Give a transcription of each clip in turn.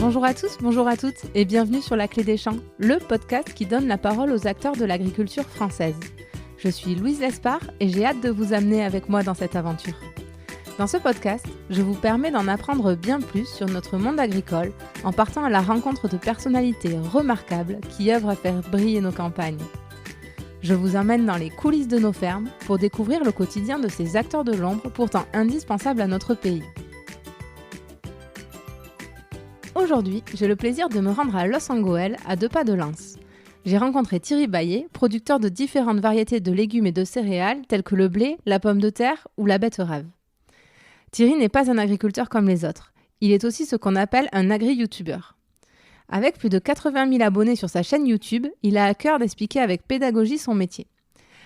Bonjour à tous, bonjour à toutes et bienvenue sur La Clé des Champs, le podcast qui donne la parole aux acteurs de l'agriculture française. Je suis Louise Lespard et j'ai hâte de vous amener avec moi dans cette aventure. Dans ce podcast, je vous permets d'en apprendre bien plus sur notre monde agricole en partant à la rencontre de personnalités remarquables qui œuvrent à faire briller nos campagnes. Je vous emmène dans les coulisses de nos fermes pour découvrir le quotidien de ces acteurs de l'ombre pourtant indispensables à notre pays. Aujourd'hui, j'ai le plaisir de me rendre à Los Angoel, à 2 pas de Lens. J'ai rencontré Thierry Baillet, producteur de différentes variétés de légumes et de céréales telles que le blé, la pomme de terre ou la betterave. Thierry n'est pas un agriculteur comme les autres. Il est aussi ce qu'on appelle un agri-youtubeur. Avec plus de 80 000 abonnés sur sa chaîne YouTube, il a à cœur d'expliquer avec pédagogie son métier.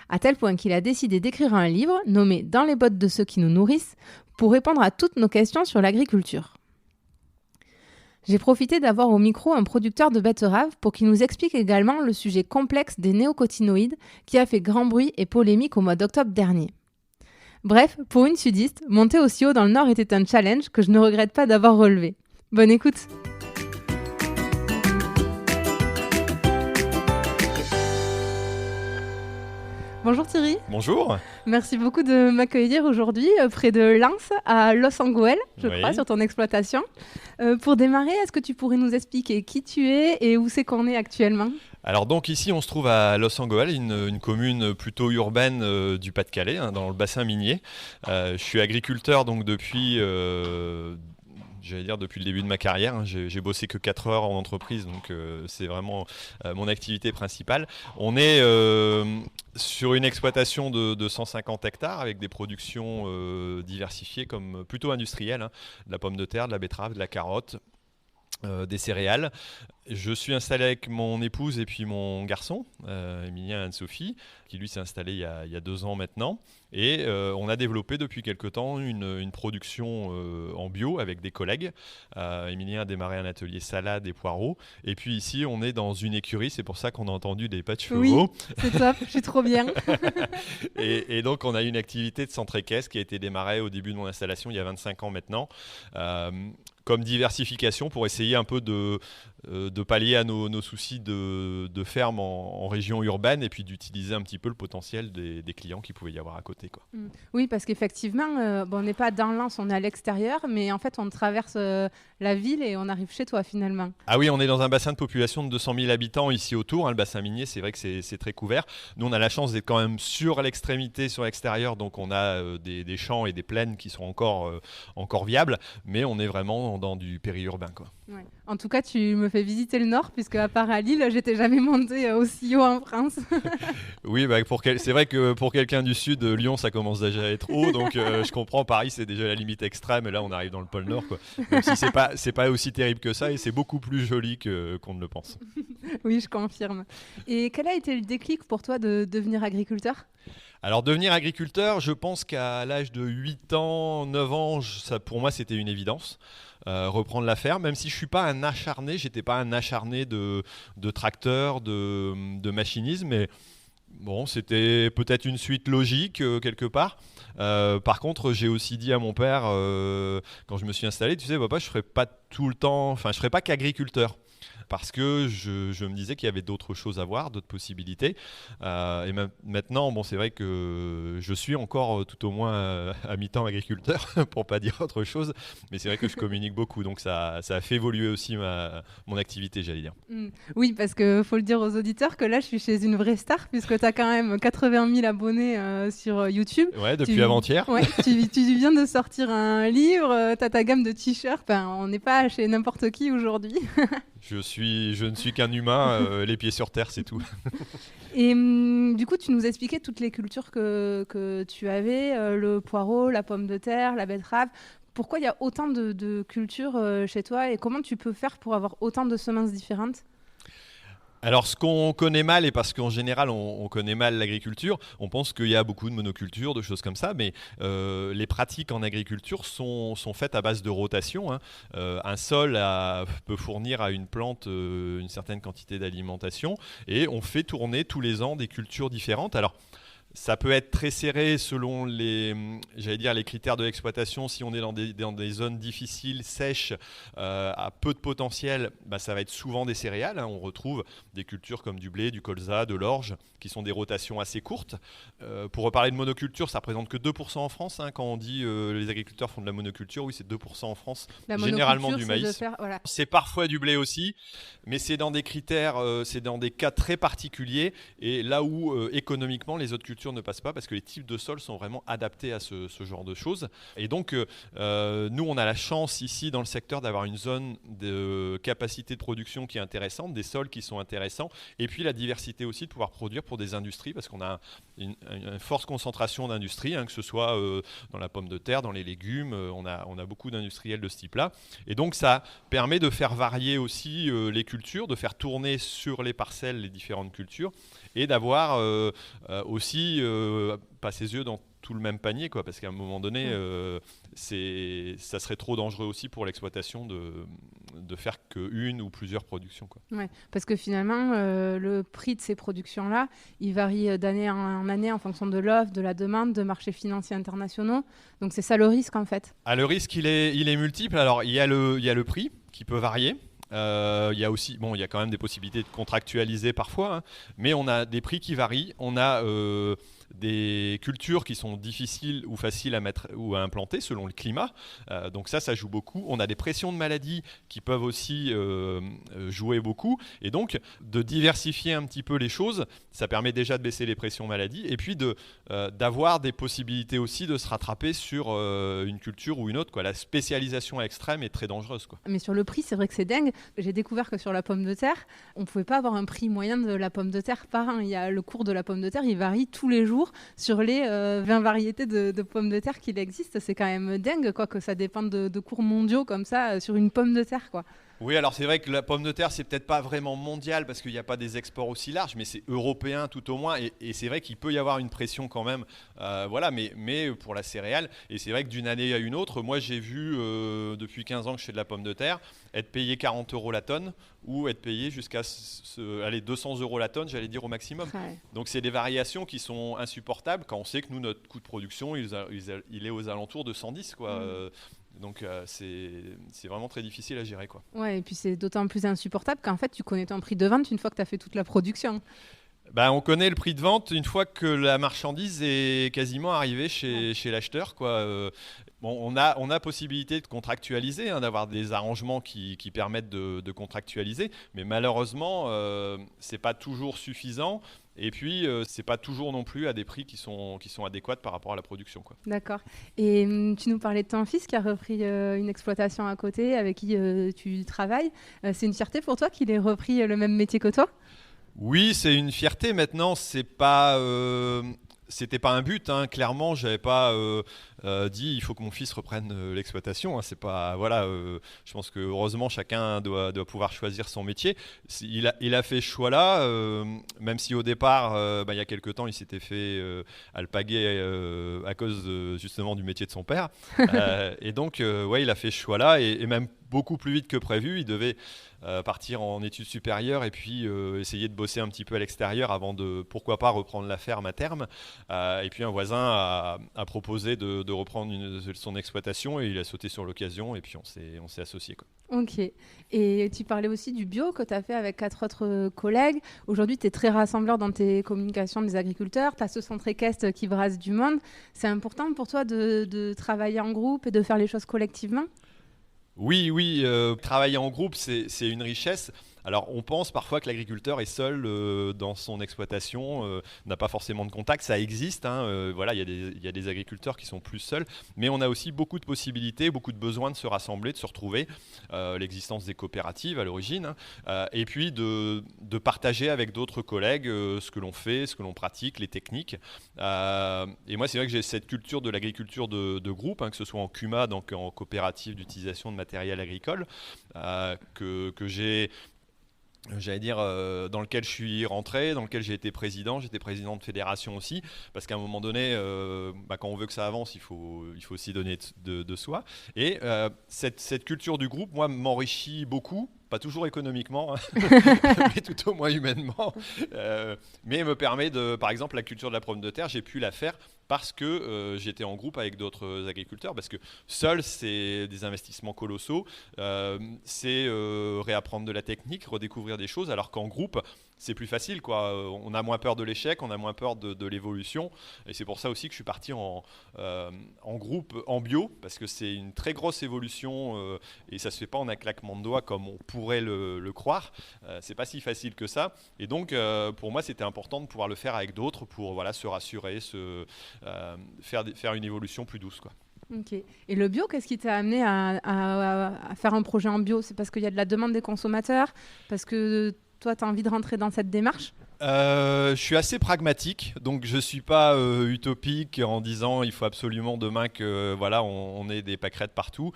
À tel point qu'il a décidé d'écrire un livre nommé « Dans les bottes de ceux qui nous nourrissent » pour répondre à toutes nos questions sur l'agriculture. J'ai profité d'avoir au micro un producteur de betteraves pour qu'il nous explique également le sujet complexe des néocotinoïdes qui a fait grand bruit et polémique au mois d'octobre dernier. Bref, pour une sudiste, monter aussi haut dans le Nord était un challenge que je ne regrette pas d'avoir relevé. Bonne écoute! Bonjour Thierry. Bonjour. Merci beaucoup de m'accueillir aujourd'hui près de Lens, à Los Angoel, je crois, sur ton exploitation. Pour démarrer, est-ce que tu pourrais nous expliquer qui tu es et où c'est qu'on est actuellement ? Alors donc ici on se trouve à Los Angoel, une commune plutôt urbaine du Pas-de-Calais, dans le bassin minier. Je suis agriculteur donc depuis le début de ma carrière. J'ai bossé que 4 heures en entreprise, donc c'est vraiment mon activité principale. On est sur une exploitation de 150 hectares avec des productions diversifiées, comme plutôt industrielles, de la pomme de terre, de la betterave, de la carotte, des céréales. Je suis installé avec mon épouse et puis mon garçon, Emilien Anne-Sophie, qui lui s'est installé il y a 2 ans maintenant. Et on a développé depuis quelque temps une production en bio avec des collègues. Emilien a démarré un atelier salade et poireaux. Et puis ici, on est dans une écurie, c'est pour ça qu'on a entendu des pas de chevaux. Oui, c'est top, je suis trop bien. et donc, on a une activité de centre équestre qui a été démarrée au début de mon installation il y a 25 ans maintenant. Comme diversification pour essayer un peu de pallier à nos soucis de ferme en région urbaine et puis d'utiliser un petit peu le potentiel des clients qu'il pouvait y avoir à côté, quoi. Oui, parce qu'effectivement, on n'est pas dans Lens, on est à l'extérieur, mais en fait, on traverse la ville et on arrive chez toi finalement. Ah oui, on est dans un bassin de population de 200 000 habitants ici autour, le bassin minier, c'est vrai que c'est très couvert. Nous, on a la chance d'être quand même sur l'extrémité, sur l'extérieur, donc on a des champs et des plaines qui sont encore viables, mais on est vraiment dans du périurbain, quoi. Ouais. En tout cas, tu me fais visiter le Nord, puisque à part à Lille, j'étais jamais montée aussi haut en France. Oui, c'est vrai que pour quelqu'un du Sud, Lyon, ça commence déjà à être haut, donc je comprends, Paris, c'est déjà la limite extrême, et là, on arrive dans le pôle Nord, quoi. Même si c'est pas aussi terrible que ça, et c'est beaucoup plus joli qu'on ne le pense. Oui, je confirme. Et quel a été le déclic pour toi de devenir agriculteur ? Alors devenir agriculteur, je pense qu'à l'âge de 8 ans, 9 ans, pour moi c'était une évidence. Reprendre la ferme, même si je ne suis pas un acharné, j'étais pas un acharné de tracteur, de machinisme, mais bon, c'était peut-être une suite logique quelque part. Par contre, j'ai aussi dit à mon père, quand je me suis installé, tu sais papa, je ferai pas tout le temps, je ferai pas qu'agriculteur. Parce que je me disais qu'il y avait d'autres choses à voir, d'autres possibilités. Et maintenant, bon, c'est vrai que je suis encore tout au moins à mi-temps agriculteur, pour pas dire autre chose. Mais c'est vrai que je communique beaucoup, donc ça a fait évoluer aussi mon activité, j'allais dire. Oui, parce qu'il faut le dire aux auditeurs que là, je suis chez une vraie star, puisque tu as quand même 80 000 abonnés sur YouTube. Ouais, depuis avant-hier. Ouais, tu viens de sortir un livre, tu as ta gamme de t-shirts. On n'est pas chez n'importe qui aujourd'hui. Je ne suis qu'un humain, les pieds sur terre, c'est tout. Et du coup, tu nous expliquais toutes les cultures que tu avais, le poireau, la pomme de terre, la betterave. Pourquoi il y a autant de cultures chez toi et comment tu peux faire pour avoir autant de semences différentes ? Alors, ce qu'on connaît mal, et parce qu'en général, on connaît mal l'agriculture, on pense qu'il y a beaucoup de monocultures, de choses comme ça, mais les pratiques en agriculture sont faites à base de rotation, hein. Un sol peut fournir à une plante une certaine quantité d'alimentation, et on fait tourner tous les ans des cultures différentes. Alors, Ça peut être très serré selon les critères de l'exploitation. Si on est dans des zones difficiles, sèches, à peu de potentiel, ça va être souvent des céréales. On retrouve des cultures comme du blé, du colza, de l'orge, qui sont des rotations assez courtes. Pour reparler de monoculture, ça ne représente que 2% en France. Quand on dit les agriculteurs font de la monoculture, oui, c'est 2% en France. Généralement du maïs. Voilà. C'est parfois du blé aussi, mais c'est dans des critères, c'est dans des cas très particuliers. Et là où économiquement, les autres cultures ne passent pas parce que les types de sols sont vraiment adaptés à ce genre de choses. Et donc, nous, on a la chance ici dans le secteur d'avoir une zone de capacité de production qui est intéressante, des sols qui sont intéressants, et puis la diversité aussi de pouvoir produire pour des industries parce qu'on a une forte concentration d'industries, que ce soit dans la pomme de terre, dans les légumes, on a beaucoup d'industriels de ce type-là. Et donc, ça permet de faire varier aussi les cultures, de faire tourner sur les parcelles les différentes cultures et d'avoir aussi pas ses yeux dans tout le même panier, parce qu'à un moment donné, ça serait trop dangereux aussi pour l'exploitation de faire qu'une ou plusieurs productions. Ouais, parce que finalement, le prix de ces productions-là, il varie d'année en année en fonction de l'offre, de la demande, de marchés financiers internationaux. Donc c'est ça le risque en fait. Le risque, il est multiple. Alors il y a le prix qui peut varier. Il y a aussi, il y a quand même des possibilités de contractualiser parfois, mais on a des prix qui varient. On a des cultures qui sont difficiles ou faciles à mettre ou à implanter selon le climat. Donc ça joue beaucoup. On a des pressions de maladies qui peuvent aussi jouer beaucoup. Et donc, de diversifier un petit peu les choses, ça permet déjà de baisser les pressions maladies et puis d'avoir des possibilités aussi de se rattraper sur une culture ou une autre. La spécialisation à l'extrême est très dangereuse. Mais sur le prix, c'est vrai que c'est dingue. J'ai découvert que sur la pomme de terre, on ne pouvait pas avoir un prix moyen de la pomme de terre par an. Le cours de la pomme de terre, il varie tous les jours sur les 20 variétés de pommes de terre qu'il existe. C'est quand même dingue que ça dépende de cours mondiaux comme ça sur une pomme de terre. Oui, alors c'est vrai que la pomme de terre, c'est peut-être pas vraiment mondial parce qu'il n'y a pas des exports aussi larges, mais c'est européen tout au moins. Et c'est vrai qu'il peut y avoir une pression quand même, mais pour la céréale. Et c'est vrai que d'une année à une autre, moi j'ai vu depuis 15 ans que je fais de la pomme de terre, être payé 40 € la tonne ou être payé jusqu'à 200 € la tonne, j'allais dire au maximum. Ouais. Donc c'est des variations qui sont insupportables quand on sait que nous, notre coût de production, il est aux alentours de 110, Donc c'est vraiment très difficile à gérer. Ouais, et puis c'est d'autant plus insupportable qu'en fait tu connais ton prix de vente une fois que tu as fait toute la production. On connaît le prix de vente une fois que la marchandise est quasiment arrivée chez l'acheteur. On a possibilité de contractualiser, d'avoir des arrangements qui permettent de contractualiser, mais malheureusement, ce n'est pas toujours suffisant. Et puis, c'est pas toujours non plus à des prix qui sont adéquats par rapport à la production. D'accord. Et tu nous parlais de ton fils qui a repris une exploitation à côté, avec qui tu travailles. C'est une fierté pour toi qu'il ait repris le même métier que toi ? Oui, c'est une fierté. Maintenant, c'était pas un but. Clairement, j'avais pas dit il faut que mon fils reprenne l'exploitation. C'est pas je pense que heureusement chacun doit pouvoir choisir son métier. Il a fait ce choix-là, même si au départ, il y a quelques temps, il s'était fait alpaguer à cause justement du métier de son père. Et donc, il a fait ce choix-là et même beaucoup plus vite que prévu. Il devait partir en études supérieures et puis essayer de bosser un petit peu à l'extérieur avant de, pourquoi pas, reprendre la ferme à terme. Et puis un voisin a proposé de reprendre son exploitation et il a sauté sur l'occasion et puis on s'est associés. Ok. Et tu parlais aussi du bio que tu as fait avec 4 autres collègues. Aujourd'hui, tu es très rassembleur dans tes communications des agriculteurs. Tu as ce centre équestre qui brasse du monde. C'est important pour toi de travailler en groupe et de faire les choses collectivement ? Oui, travailler en groupe, c'est une richesse. Alors, on pense parfois que l'agriculteur est seul dans son exploitation, n'a pas forcément de contact. Ça existe, il y a des agriculteurs qui sont plus seuls, mais on a aussi beaucoup de possibilités, beaucoup de besoins de se rassembler, de se retrouver, l'existence des coopératives à l'origine, et puis de partager avec d'autres collègues ce que l'on fait, ce que l'on pratique, les techniques. Et moi, c'est vrai que j'ai cette culture de l'agriculture de groupe, que ce soit en CUMA, donc en coopérative d'utilisation de matériel agricole, que j'ai... dans lequel je suis rentré, dans lequel j'ai été président. J'étais président de fédération aussi, parce qu'à un moment donné, quand on veut que ça avance, il faut aussi donner de soi. Et cette culture du groupe, moi, m'enrichit beaucoup. pas toujours économiquement, hein, mais tout au moins humainement. Mais me permet par exemple, la culture de la pomme de terre, j'ai pu la faire parce que j'étais en groupe avec d'autres agriculteurs, parce que seul, c'est des investissements colossaux, c'est réapprendre de la technique, redécouvrir des choses, alors qu'en groupe, c'est plus facile, quoi. On a moins peur de l'échec, on a moins peur de l'évolution, et c'est pour ça aussi que je suis parti en groupe, en bio, parce que c'est une très grosse évolution, et ça se fait pas en un claquement de doigts comme on pourrait le croire. C'est pas si facile que ça, et donc pour moi c'était important de pouvoir le faire avec d'autres pour se rassurer, faire une évolution plus douce, quoi. Ok. Et le bio, qu'est-ce qui t'a amené à faire un projet en bio? C'est parce qu'il y a de la demande des consommateurs? Parce que toi, tu as envie de rentrer dans cette démarche? Je suis assez pragmatique, donc je suis pas utopique en disant il faut absolument demain que on ait des pâquerettes partout.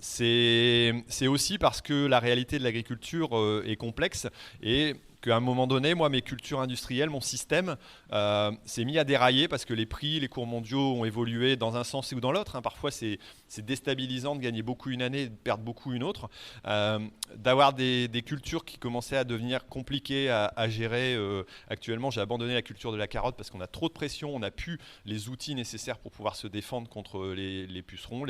C'est aussi parce que la réalité de l'agriculture est complexe et qu'à un moment donné, moi, mes cultures industrielles, mon système s'est mis à dérailler parce que les prix, les cours mondiaux ont évolué dans un sens ou dans l'autre. Parfois, c'est déstabilisant de gagner beaucoup une année et de perdre beaucoup une autre. D'avoir des cultures qui commençaient à devenir compliquées à gérer. Actuellement, j'ai abandonné la culture de la carotte parce qu'on a trop de pression. On n'a plus les outils nécessaires pour pouvoir se défendre contre les pucerons,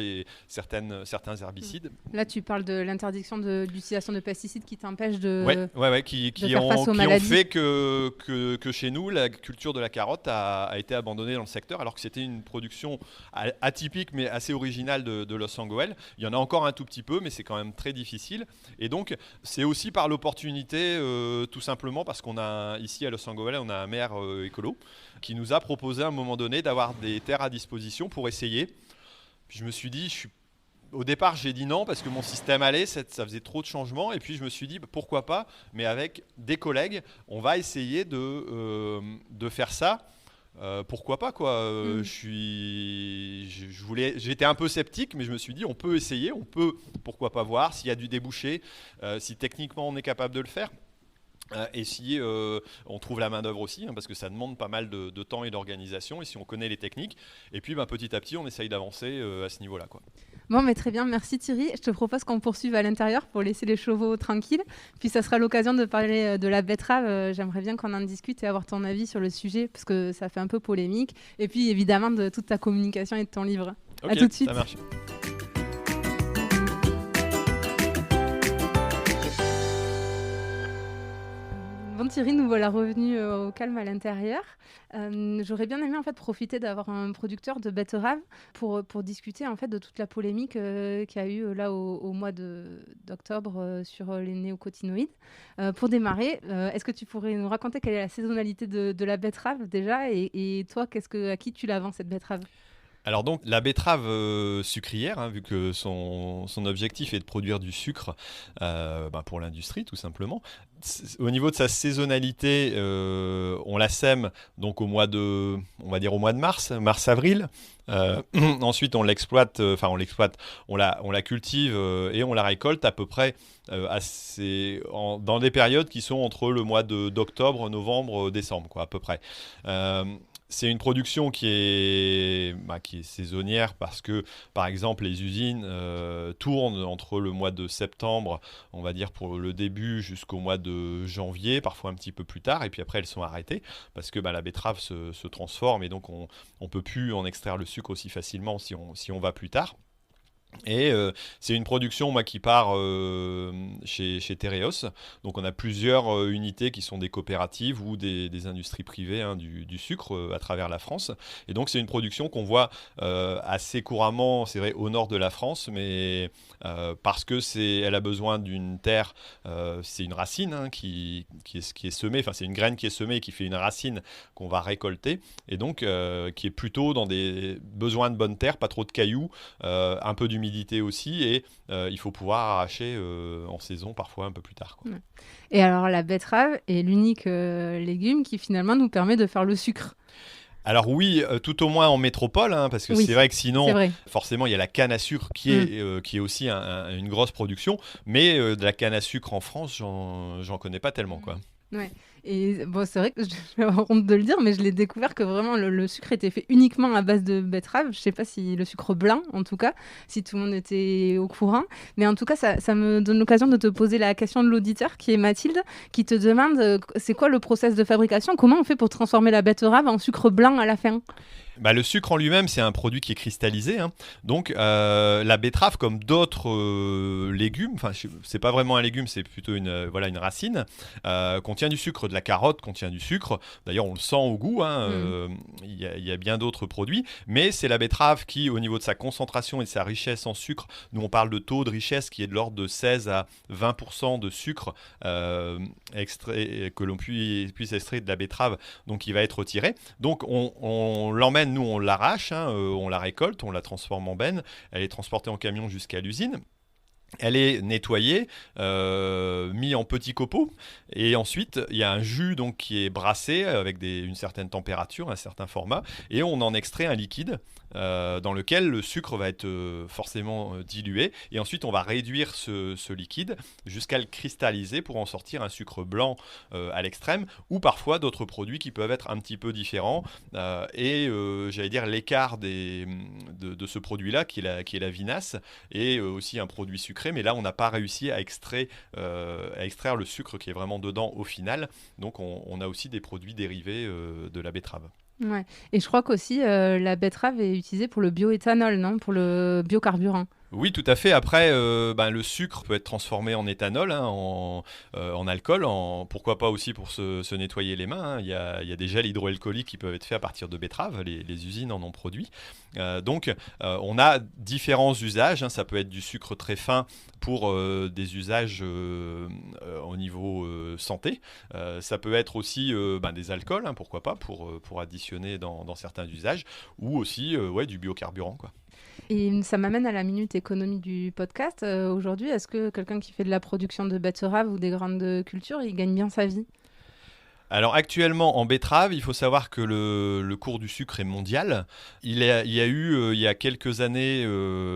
certains herbicides. Là, tu parles de l'interdiction de l'utilisation de pesticides qui t'empêche de qui ont fait que chez nous, la culture de la carotte a été abandonnée dans le secteur, alors que c'était une production atypique mais assez originale de Los Angeles. Il y en a encore un tout petit peu, mais c'est quand même très difficile. Et donc, c'est aussi par l'opportunité, tout simplement, parce qu'on a ici à Los Angeles, on a un maire écolo qui nous a proposé à un moment donné d'avoir des terres à disposition pour essayer. Puis je me suis dit, au départ, j'ai dit non parce que mon système allait, ça faisait trop de changements. Et puis, je me suis dit, pourquoi pas, mais avec des collègues, on va essayer de faire ça. Pourquoi pas, quoi. J'étais un peu sceptique, mais je me suis dit, on peut essayer, pourquoi pas voir s'il y a du débouché, si techniquement on est capable de le faire. Et si on trouve la main-d'œuvre aussi, parce que ça demande pas mal de temps et d'organisation, et si on connaît les techniques, et puis petit à petit, on essaye d'avancer à ce niveau-là, quoi. Bon, mais très bien, merci Thierry. Je te propose qu'on poursuive à l'intérieur pour laisser les chevaux tranquilles. Puis ça sera l'occasion de parler de la betterave. J'aimerais bien qu'on en discute et avoir ton avis sur le sujet, parce que ça fait un peu polémique. Et puis évidemment de toute ta communication et de ton livre. Ok, à tout de suite. Ça marche. Bon Thierry, nous voilà revenus au calme à l'intérieur. J'aurais bien aimé en fait profiter d'avoir un producteur de betteraves pour discuter en fait de toute la polémique qu'il y a eu là au mois d'octobre sur les néocotinoïdes. Pour démarrer, est-ce que tu pourrais nous raconter quelle est la saisonnalité de la betterave déjà et toi, à qui tu la vends cette betterave? Alors donc la betterave sucrière, vu que son objectif est de produire du sucre pour l'industrie tout simplement. Au niveau de sa saisonnalité, on la sème donc au mois de mars-avril. Ensuite on la cultive et on la récolte à peu près dans des périodes qui sont entre le mois d'octobre, novembre, décembre, quoi, à peu près. C'est une production qui est saisonnière parce que, par exemple, les usines tournent entre le mois de septembre, on va dire pour le début, jusqu'au mois de janvier, parfois un petit peu plus tard, et puis après elles sont arrêtées parce que la betterave se transforme et donc on ne peut plus en extraire le sucre aussi facilement si on va plus tard. Et c'est une production qui part chez Tereos. Donc on a plusieurs unités qui sont des coopératives ou des industries privées du sucre à travers la France. Et donc c'est une production qu'on voit assez couramment, c'est vrai, au nord de la France, mais parce que elle a besoin d'une terre, c'est une racine qui est semée, enfin c'est une graine qui est semée et qui fait une racine qu'on va récolter, et donc qui est plutôt dans des besoins de bonne terre, pas trop de cailloux, un peu d'humidité aussi, et il faut pouvoir arracher en saison, parfois un peu plus tard, quoi. Ouais. Et alors la betterave est l'unique légume qui finalement nous permet de faire le sucre. Alors oui, tout au moins en métropole, parce que c'est vrai que sinon, forcément, il y a la canne à sucre qui est aussi une grosse production, mais de la canne à sucre en France, j'en connais pas tellement, quoi. Ouais. Et bon, c'est vrai que je vais avoir honte de le dire, mais je l'ai découvert que vraiment le sucre était fait uniquement à base de betterave. Je sais pas si le sucre blanc, en tout cas, si tout le monde était au courant. Mais en tout cas, ça me donne l'occasion de te poser la question de l'auditeur, qui est Mathilde, qui te demande c'est quoi le process de fabrication? Comment on fait pour transformer la betterave en sucre blanc à la fin? Bah, le sucre en lui-même, c'est un produit qui est cristallisé, hein. Donc, la betterave, comme d'autres légumes, enfin, c'est pas vraiment un légume, c'est plutôt voilà, une racine, contient du sucre. De la carotte contient du sucre. D'ailleurs, on le sent au goût, hein. Il y a bien d'autres produits, mais c'est la betterave qui, au niveau de sa concentration et de sa richesse en sucre, nous on parle de taux de richesse qui est de l'ordre de 16 à 20% de sucre que l'on puisse extraire de la betterave, donc il va être retiré. Donc, on l'emmène. Nous, on l'arrache, hein, on la récolte, on la transforme en benne, elle est transportée en camion jusqu'à l'usine. Elle est nettoyée, mis en petits copeaux, et ensuite il y a un jus donc qui est brassé avec une certaine température, un certain format, et on en extrait un liquide dans lequel le sucre va être forcément dilué, et ensuite on va réduire ce liquide jusqu'à le cristalliser pour en sortir un sucre blanc à l'extrême, ou parfois d'autres produits qui peuvent être un petit peu différents, j'allais dire l'écart de ce produit-là qui est la vinasse, et aussi un produit sucré. Mais là, on n'a pas réussi à extraire le sucre qui est vraiment dedans au final. Donc, on a aussi des produits dérivés de la betterave. Ouais. Et je crois qu'aussi la betterave est utilisée pour le bioéthanol, non? Pour le biocarburant. Oui, tout à fait. Après, le sucre peut être transformé en éthanol, hein, en alcool, pourquoi pas aussi pour se nettoyer les mains, hein. Il y a des gels hydroalcooliques qui peuvent être faits à partir de betterave, les usines en ont produit. Donc, on a différents usages, hein. Ça peut être du sucre très fin pour des usages au niveau santé. Ça peut être aussi des alcools, hein, pourquoi pas, pour additionner dans certains usages, ou aussi du biocarburant, quoi. Et ça m'amène à la minute économie du podcast. Aujourd'hui, est-ce que quelqu'un qui fait de la production de betterave ou des grandes cultures, il gagne bien sa vie? Alors actuellement en betterave, il faut savoir que le cours du sucre est mondial. Il y a eu il y a quelques années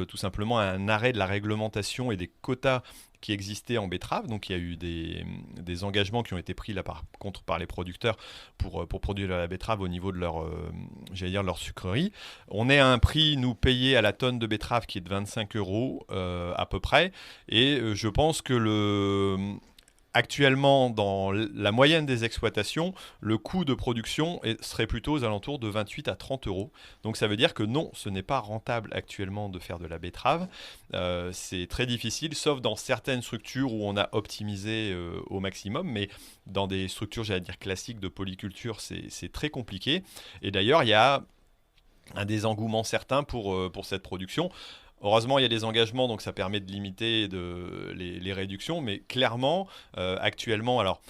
tout simplement un arrêt de la réglementation et des quotas qui existaient en betterave. Donc il y a eu des engagements qui ont été pris là par contre par les producteurs pour produire la betterave au niveau de leur sucrerie. On est à un prix nous payé à la tonne de betterave qui est de 25 € à peu près. Et je pense que actuellement, dans la moyenne des exploitations, le coût de production serait plutôt aux alentours de 28 à 30 €. Donc ça veut dire que non, ce n'est pas rentable actuellement de faire de la betterave. C'est très difficile, sauf dans certaines structures où on a optimisé au maximum. Mais dans des structures, j'allais dire classiques de polyculture, c'est très compliqué. Et d'ailleurs, il y a un désengouement certain pour cette production. Heureusement, il y a des engagements, donc ça permet de limiter les réductions. Mais clairement, actuellement, alors,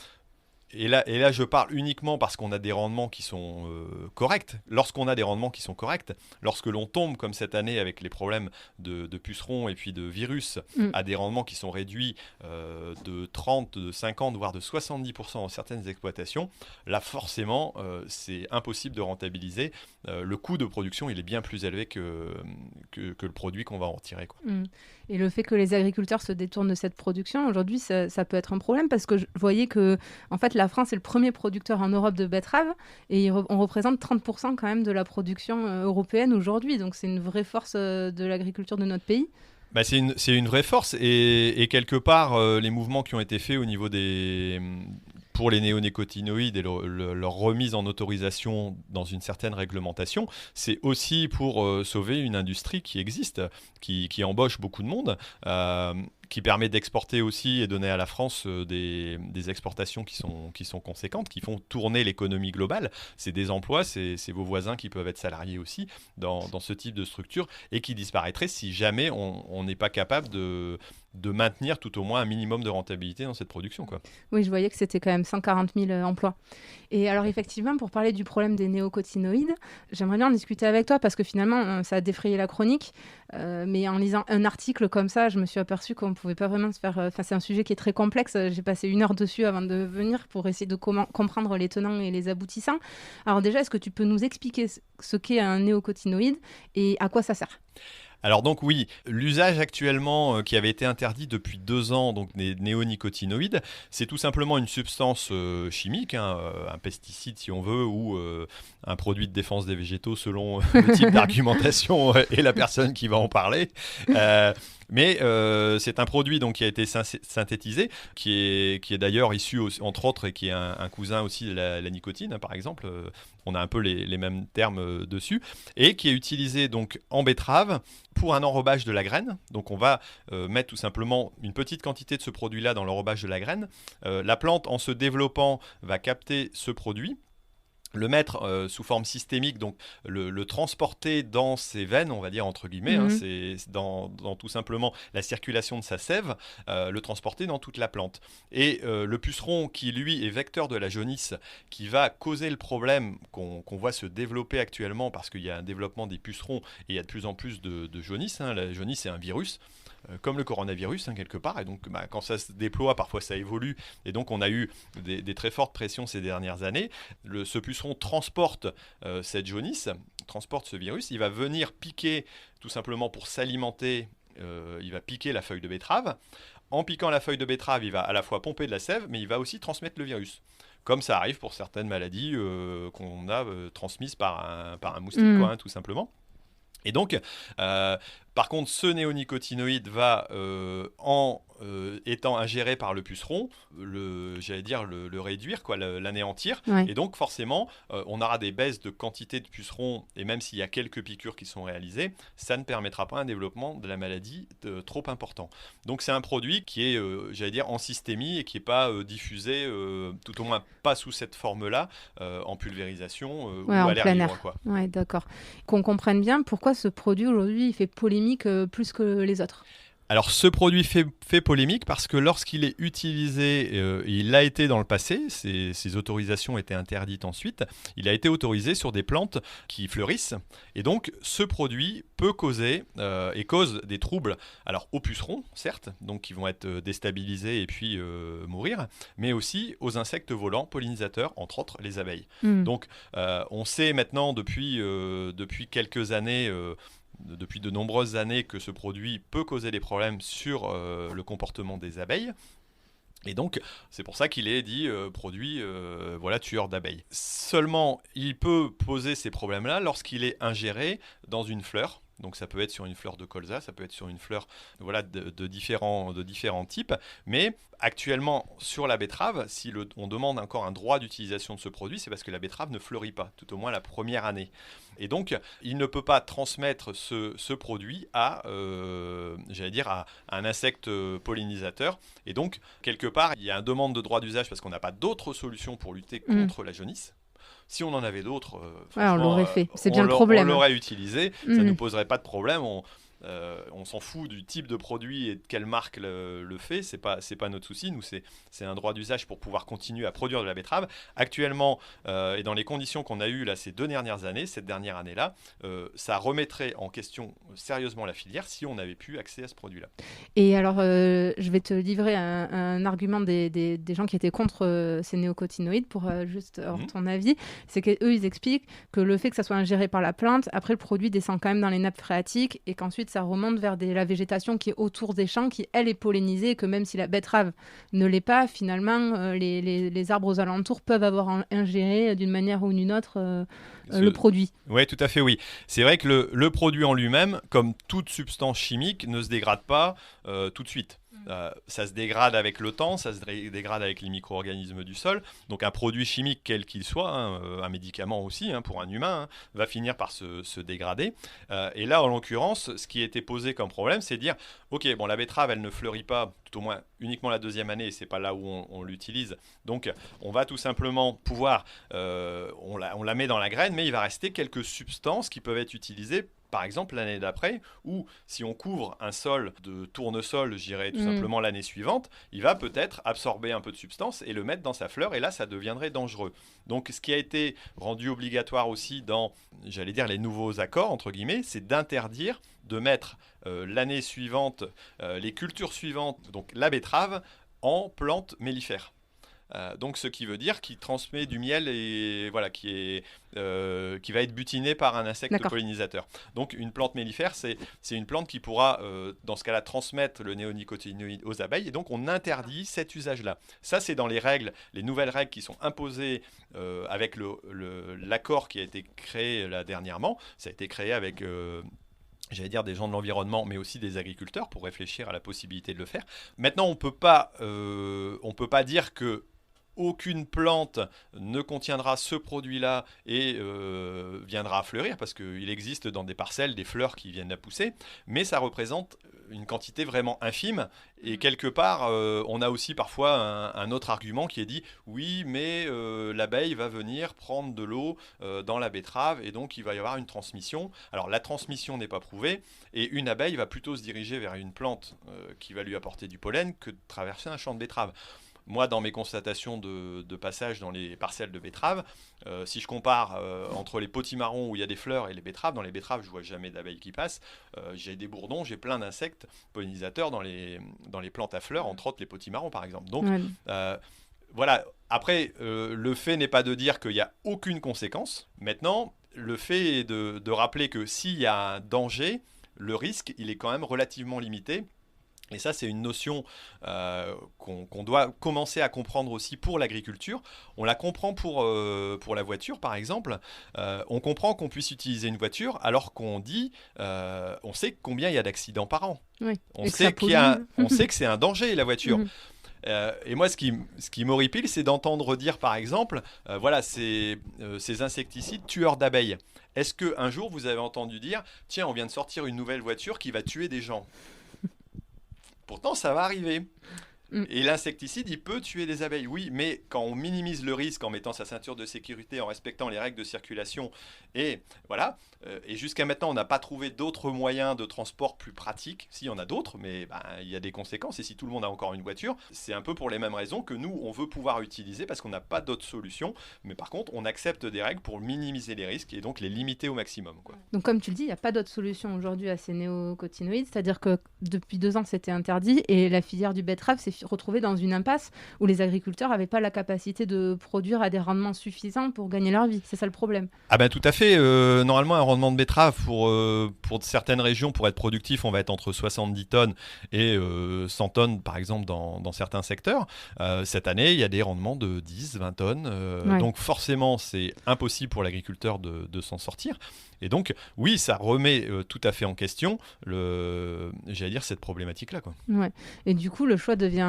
et là, je parle uniquement parce qu'on a des rendements qui sont corrects. Lorsqu'on a des rendements qui sont corrects, lorsque l'on tombe, comme cette année avec les problèmes de pucerons et puis de virus, à des rendements qui sont réduits de 30, de 50, voire de 70% dans certaines exploitations, là, forcément, c'est impossible de rentabiliser. Le coût de production, il est bien plus élevé que le produit qu'on va en tirer, quoi. Et le fait que les agriculteurs se détournent de cette production, aujourd'hui, ça peut être un problème parce que je voyais que, en fait, la France est le premier producteur en Europe de betterave et on représente 30% quand même de la production européenne aujourd'hui. Donc, c'est une vraie force de l'agriculture de notre pays. Bah, c'est une vraie force et quelque part, les mouvements qui ont été faits au niveau pour les néonicotinoïdes et leur remise en autorisation dans une certaine réglementation, c'est aussi pour sauver une industrie qui existe, qui embauche beaucoup de monde, qui permet d'exporter aussi et donner à la France des exportations qui sont conséquentes, qui font tourner l'économie globale. C'est des emplois, c'est vos voisins qui peuvent être salariés aussi dans ce type de structure et qui disparaîtraient si jamais on n'est pas capable de maintenir tout au moins un minimum de rentabilité dans cette production, quoi. Oui, je voyais que c'était quand même 140 000 emplois. Et alors effectivement, pour parler du problème des néocotinoïdes, j'aimerais bien en discuter avec toi parce que finalement, ça a défrayé la chronique. Mais en lisant un article comme ça, je me suis aperçue qu'on ne pouvait pas vraiment se faire... c'est un sujet qui est très complexe. J'ai passé 1 heure dessus avant de venir pour essayer de comprendre les tenants et les aboutissants. Alors déjà, est-ce que tu peux nous expliquer ce qu'est un néocotinoïde et à quoi ça sert ? Alors donc oui, l'usage actuellement qui avait été interdit depuis 2 ans, donc des néonicotinoïdes, c'est tout simplement une substance chimique, hein, un pesticide si on veut, ou un produit de défense des végétaux selon le type d'argumentation et la personne qui va en parler. Mais c'est un produit donc, qui a été synthétisé, qui est d'ailleurs issu, entre autres, et qui est un cousin aussi de la nicotine, hein, par exemple. On a un peu les mêmes termes dessus. Et qui est utilisé donc, en betterave pour un enrobage de la graine. Donc on va mettre tout simplement une petite quantité de ce produit-là dans l'enrobage de la graine. La plante, en se développant, va capter ce produit, le mettre sous forme systémique, donc le transporter dans ses veines, on va dire entre guillemets, hein, c'est dans tout simplement la circulation de sa sève, le transporter dans toute la plante. Et le puceron qui lui est vecteur de la jaunisse, qui va causer le problème qu'on voit se développer actuellement parce qu'il y a un développement des pucerons et il y a de plus en plus de jaunisse, hein. La jaunisse c'est un virus, comme le coronavirus, hein, quelque part, et donc quand ça se déploie, parfois ça évolue, et donc on a eu des très fortes pressions ces dernières années. Ce puceron transporte cette jaunisse, transporte ce virus, il va venir piquer, tout simplement pour s'alimenter, il va piquer la feuille de betterave. En piquant la feuille de betterave, il va à la fois pomper de la sève, mais il va aussi transmettre le virus. Comme ça arrive pour certaines maladies qu'on a transmises par un moustique, quoi, hein, tout simplement. Et donc, par contre, ce néonicotinoïde va, en étant ingéré par le puceron, le réduire, quoi, l'anéantir. Ouais. Et donc, forcément, on aura des baisses de quantité de pucerons, et même s'il y a quelques piqûres qui sont réalisées, ça ne permettra pas un développement de la maladie trop important. Donc, c'est un produit qui est, en systémie et qui n'est pas diffusé, tout au moins pas sous cette forme-là, en pulvérisation ou en à l'air plein libre, air. quoi. Ouais, d'accord. Qu'on comprenne bien pourquoi ce produit aujourd'hui il fait polémique plus que les autres. Alors ce produit fait polémique parce que lorsqu'il est utilisé, il l'a été dans le passé, ses autorisations étaient interdites ensuite, il a été autorisé sur des plantes qui fleurissent, et donc ce produit peut causer et cause des troubles, alors aux pucerons certes, donc qui vont être déstabilisés et puis mourir, mais aussi aux insectes volants, pollinisateurs, entre autres les abeilles. Donc on sait maintenant depuis quelques années, depuis de nombreuses années, que ce produit peut causer des problèmes sur le comportement des abeilles. Et donc, c'est pour ça qu'il est dit produit tueur d'abeilles. Seulement, il peut poser ces problèmes-là lorsqu'il est ingéré dans une fleur. Donc ça peut être sur une fleur de colza, ça peut être sur une fleur de différents types. Mais actuellement, sur la betterave, si on demande encore un droit d'utilisation de ce produit, c'est parce que la betterave ne fleurit pas, tout au moins la première année. Et donc, il ne peut pas transmettre ce produit à un insecte pollinisateur. Et donc, quelque part, il y a une demande de droit d'usage parce qu'on n'a pas d'autres solutions pour lutter contre la jaunisse. Si on en avait d'autres, on l'aurait fait. C'est bien le problème. On l'aurait utilisé, ça ne nous poserait pas de problème. On s'en fout du type de produit et de quelle marque le fait, c'est pas notre souci. Nous, c'est un droit d'usage pour pouvoir continuer à produire de la betterave. Actuellement, et dans les conditions qu'on a eues là, ces 2 dernières années, cette dernière année-là, ça remettrait en question sérieusement la filière si on n'avait plus accès à ce produit-là. Et alors, je vais te livrer un argument des gens qui étaient contre ces néonicotinoïdes pour juste avoir ton avis. C'est qu'eux, ils expliquent que le fait que ça soit ingéré par la plante, après le produit descend quand même dans les nappes phréatiques et qu'ensuite ça remonte vers la végétation qui est autour des champs, qui elle est pollinisée, et que même si la betterave ne l'est pas, finalement, les arbres aux alentours peuvent avoir ingéré d'une manière ou d'une autre le produit. Oui, tout à fait, oui. C'est vrai que le produit en lui-même, comme toute substance chimique, ne se dégrade pas tout de suite. Ça se dégrade avec le temps, ça se dégrade avec les micro-organismes du sol. Donc un produit chimique, quel qu'il soit, un médicament aussi, pour un humain, va finir par se dégrader. Et là, en l'occurrence, ce qui a été posé comme problème, c'est de dire, ok, bon, la betterave, elle ne fleurit pas, tout au moins uniquement la 2e année, et c'est pas là où on l'utilise. Donc on va tout simplement pouvoir, on la met dans la graine, mais il va rester quelques substances qui peuvent être utilisées par exemple l'année d'après, ou si on couvre un sol de tournesol, je dirais tout simplement l'année suivante, il va peut-être absorber un peu de substance et le mettre dans sa fleur, et là ça deviendrait dangereux. Donc ce qui a été rendu obligatoire aussi dans, les nouveaux accords, entre guillemets, c'est d'interdire de mettre l'année suivante, les cultures suivantes, donc la betterave, en plantes mellifères. Donc, ce qui veut dire qu'il transmet du miel et voilà, qui va être butiné par un insecte D'accord. pollinisateur. Donc, une plante mellifère, c'est une plante qui pourra, dans ce cas-là, transmettre le néonicotinoïde aux abeilles. Et donc, on interdit cet usage-là. Ça, c'est dans les règles, les nouvelles règles qui sont imposées avec l'accord qui a été créé là dernièrement. Ça a été créé avec j'allais dire des gens de l'environnement, mais aussi des agriculteurs pour réfléchir à la possibilité de le faire. Maintenant, on peut pas dire que aucune plante ne contiendra ce produit-là et viendra à fleurir, parce qu'il existe dans des parcelles des fleurs qui viennent à pousser, mais ça représente une quantité vraiment infime. Et quelque part, on a aussi parfois un autre argument qui est dit, oui, mais l'abeille va venir prendre de l'eau dans la betterave, et donc il va y avoir une transmission. Alors la transmission n'est pas prouvée, et une abeille va plutôt se diriger vers une plante qui va lui apporter du pollen que de traverser un champ de betterave. Moi, dans mes constatations de passage dans les parcelles de betteraves, si je compare entre les potimarrons où il y a des fleurs et les betteraves, dans les betteraves, je ne vois jamais d'abeilles qui passent. J'ai des bourdons, j'ai plein d'insectes pollinisateurs dans les plantes à fleurs, entre autres les potimarrons par exemple. Donc, voilà. Après, le fait n'est pas de dire qu'il n'y a aucune conséquence. Maintenant, le fait est de rappeler que s'il y a un danger, le risque, il est quand même relativement limité. Et ça, c'est une notion qu'on doit commencer à comprendre aussi pour l'agriculture. On la comprend pour la voiture, par exemple. On comprend qu'on puisse utiliser une voiture alors qu'on dit, on sait combien il y a d'accidents par an. Oui. On sait que c'est un danger, la voiture. Et moi, ce qui m'horripile, c'est d'entendre dire, par exemple, voilà, ces insecticides tueurs d'abeilles. Est-ce qu'un jour, vous avez entendu dire, tiens, on vient de sortir une nouvelle voiture qui va tuer des gens ? Pourtant, ça va arriver. Et l'insecticide, il peut tuer des abeilles, oui, mais quand on minimise le risque en mettant sa ceinture de sécurité, en respectant les règles de circulation, et voilà, et jusqu'à maintenant, on n'a pas trouvé d'autres moyens de transport plus pratiques. Si, il y en a d'autres, mais il y a des conséquences, et si tout le monde a encore une voiture, c'est un peu pour les mêmes raisons que nous, on veut pouvoir utiliser, parce qu'on n'a pas d'autres solutions, mais par contre, on accepte des règles pour minimiser les risques, et donc les limiter au maximum, quoi. Donc comme tu le dis, il n'y a pas d'autre solution aujourd'hui à ces néocotinoïdes, c'est-à-dire que depuis 2 ans, c'était interdit, et la filière du betterave s'est retrouvée dans une impasse où les agriculteurs n'avaient pas la capacité de produire à des rendements suffisants pour gagner leur vie. C'est ça le problème. Ah ben tout à fait. Normalement, un rendement de betterave pour certaines régions, pour être productif, on va être entre 70 tonnes et 100 tonnes, par exemple, dans certains secteurs. Cette année, il y a des rendements de 10, 20 tonnes. Donc forcément, c'est impossible pour l'agriculteur de s'en sortir. Et donc, oui, ça remet tout à fait en question, cette problématique-là, quoi. Ouais. Et du coup,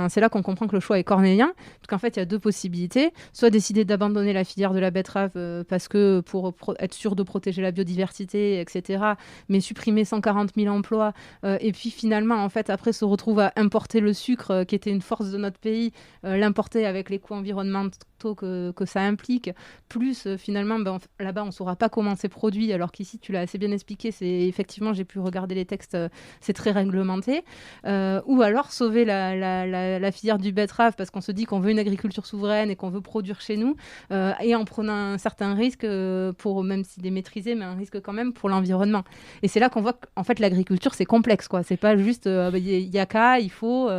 c'est là qu'on comprend que le choix est cornélien, parce qu'en fait, il y a 2 possibilités. Soit décider d'abandonner la filière de la betterave parce que pour être sûr de protéger la biodiversité, etc., mais supprimer 140 000 emplois, et puis finalement, en fait, après, se retrouve à importer le sucre, qui était une force de notre pays, l'importer avec les coûts environnementaux que ça implique, plus finalement, là-bas, on ne saura pas comment c'est produit, alors qu'ici, tu l'as assez bien expliqué, effectivement, j'ai pu regarder les textes, c'est très réglementé. Ou alors sauver la filière du betterave parce qu'on se dit qu'on veut une agriculture souveraine et qu'on veut produire chez nous, et en prenant un certain risque, même s'il est maîtrisé, mais un risque quand même pour l'environnement. Et c'est là qu'on voit qu'en fait l'agriculture c'est complexe, quoi. C'est pas juste y a qu'à, il faut,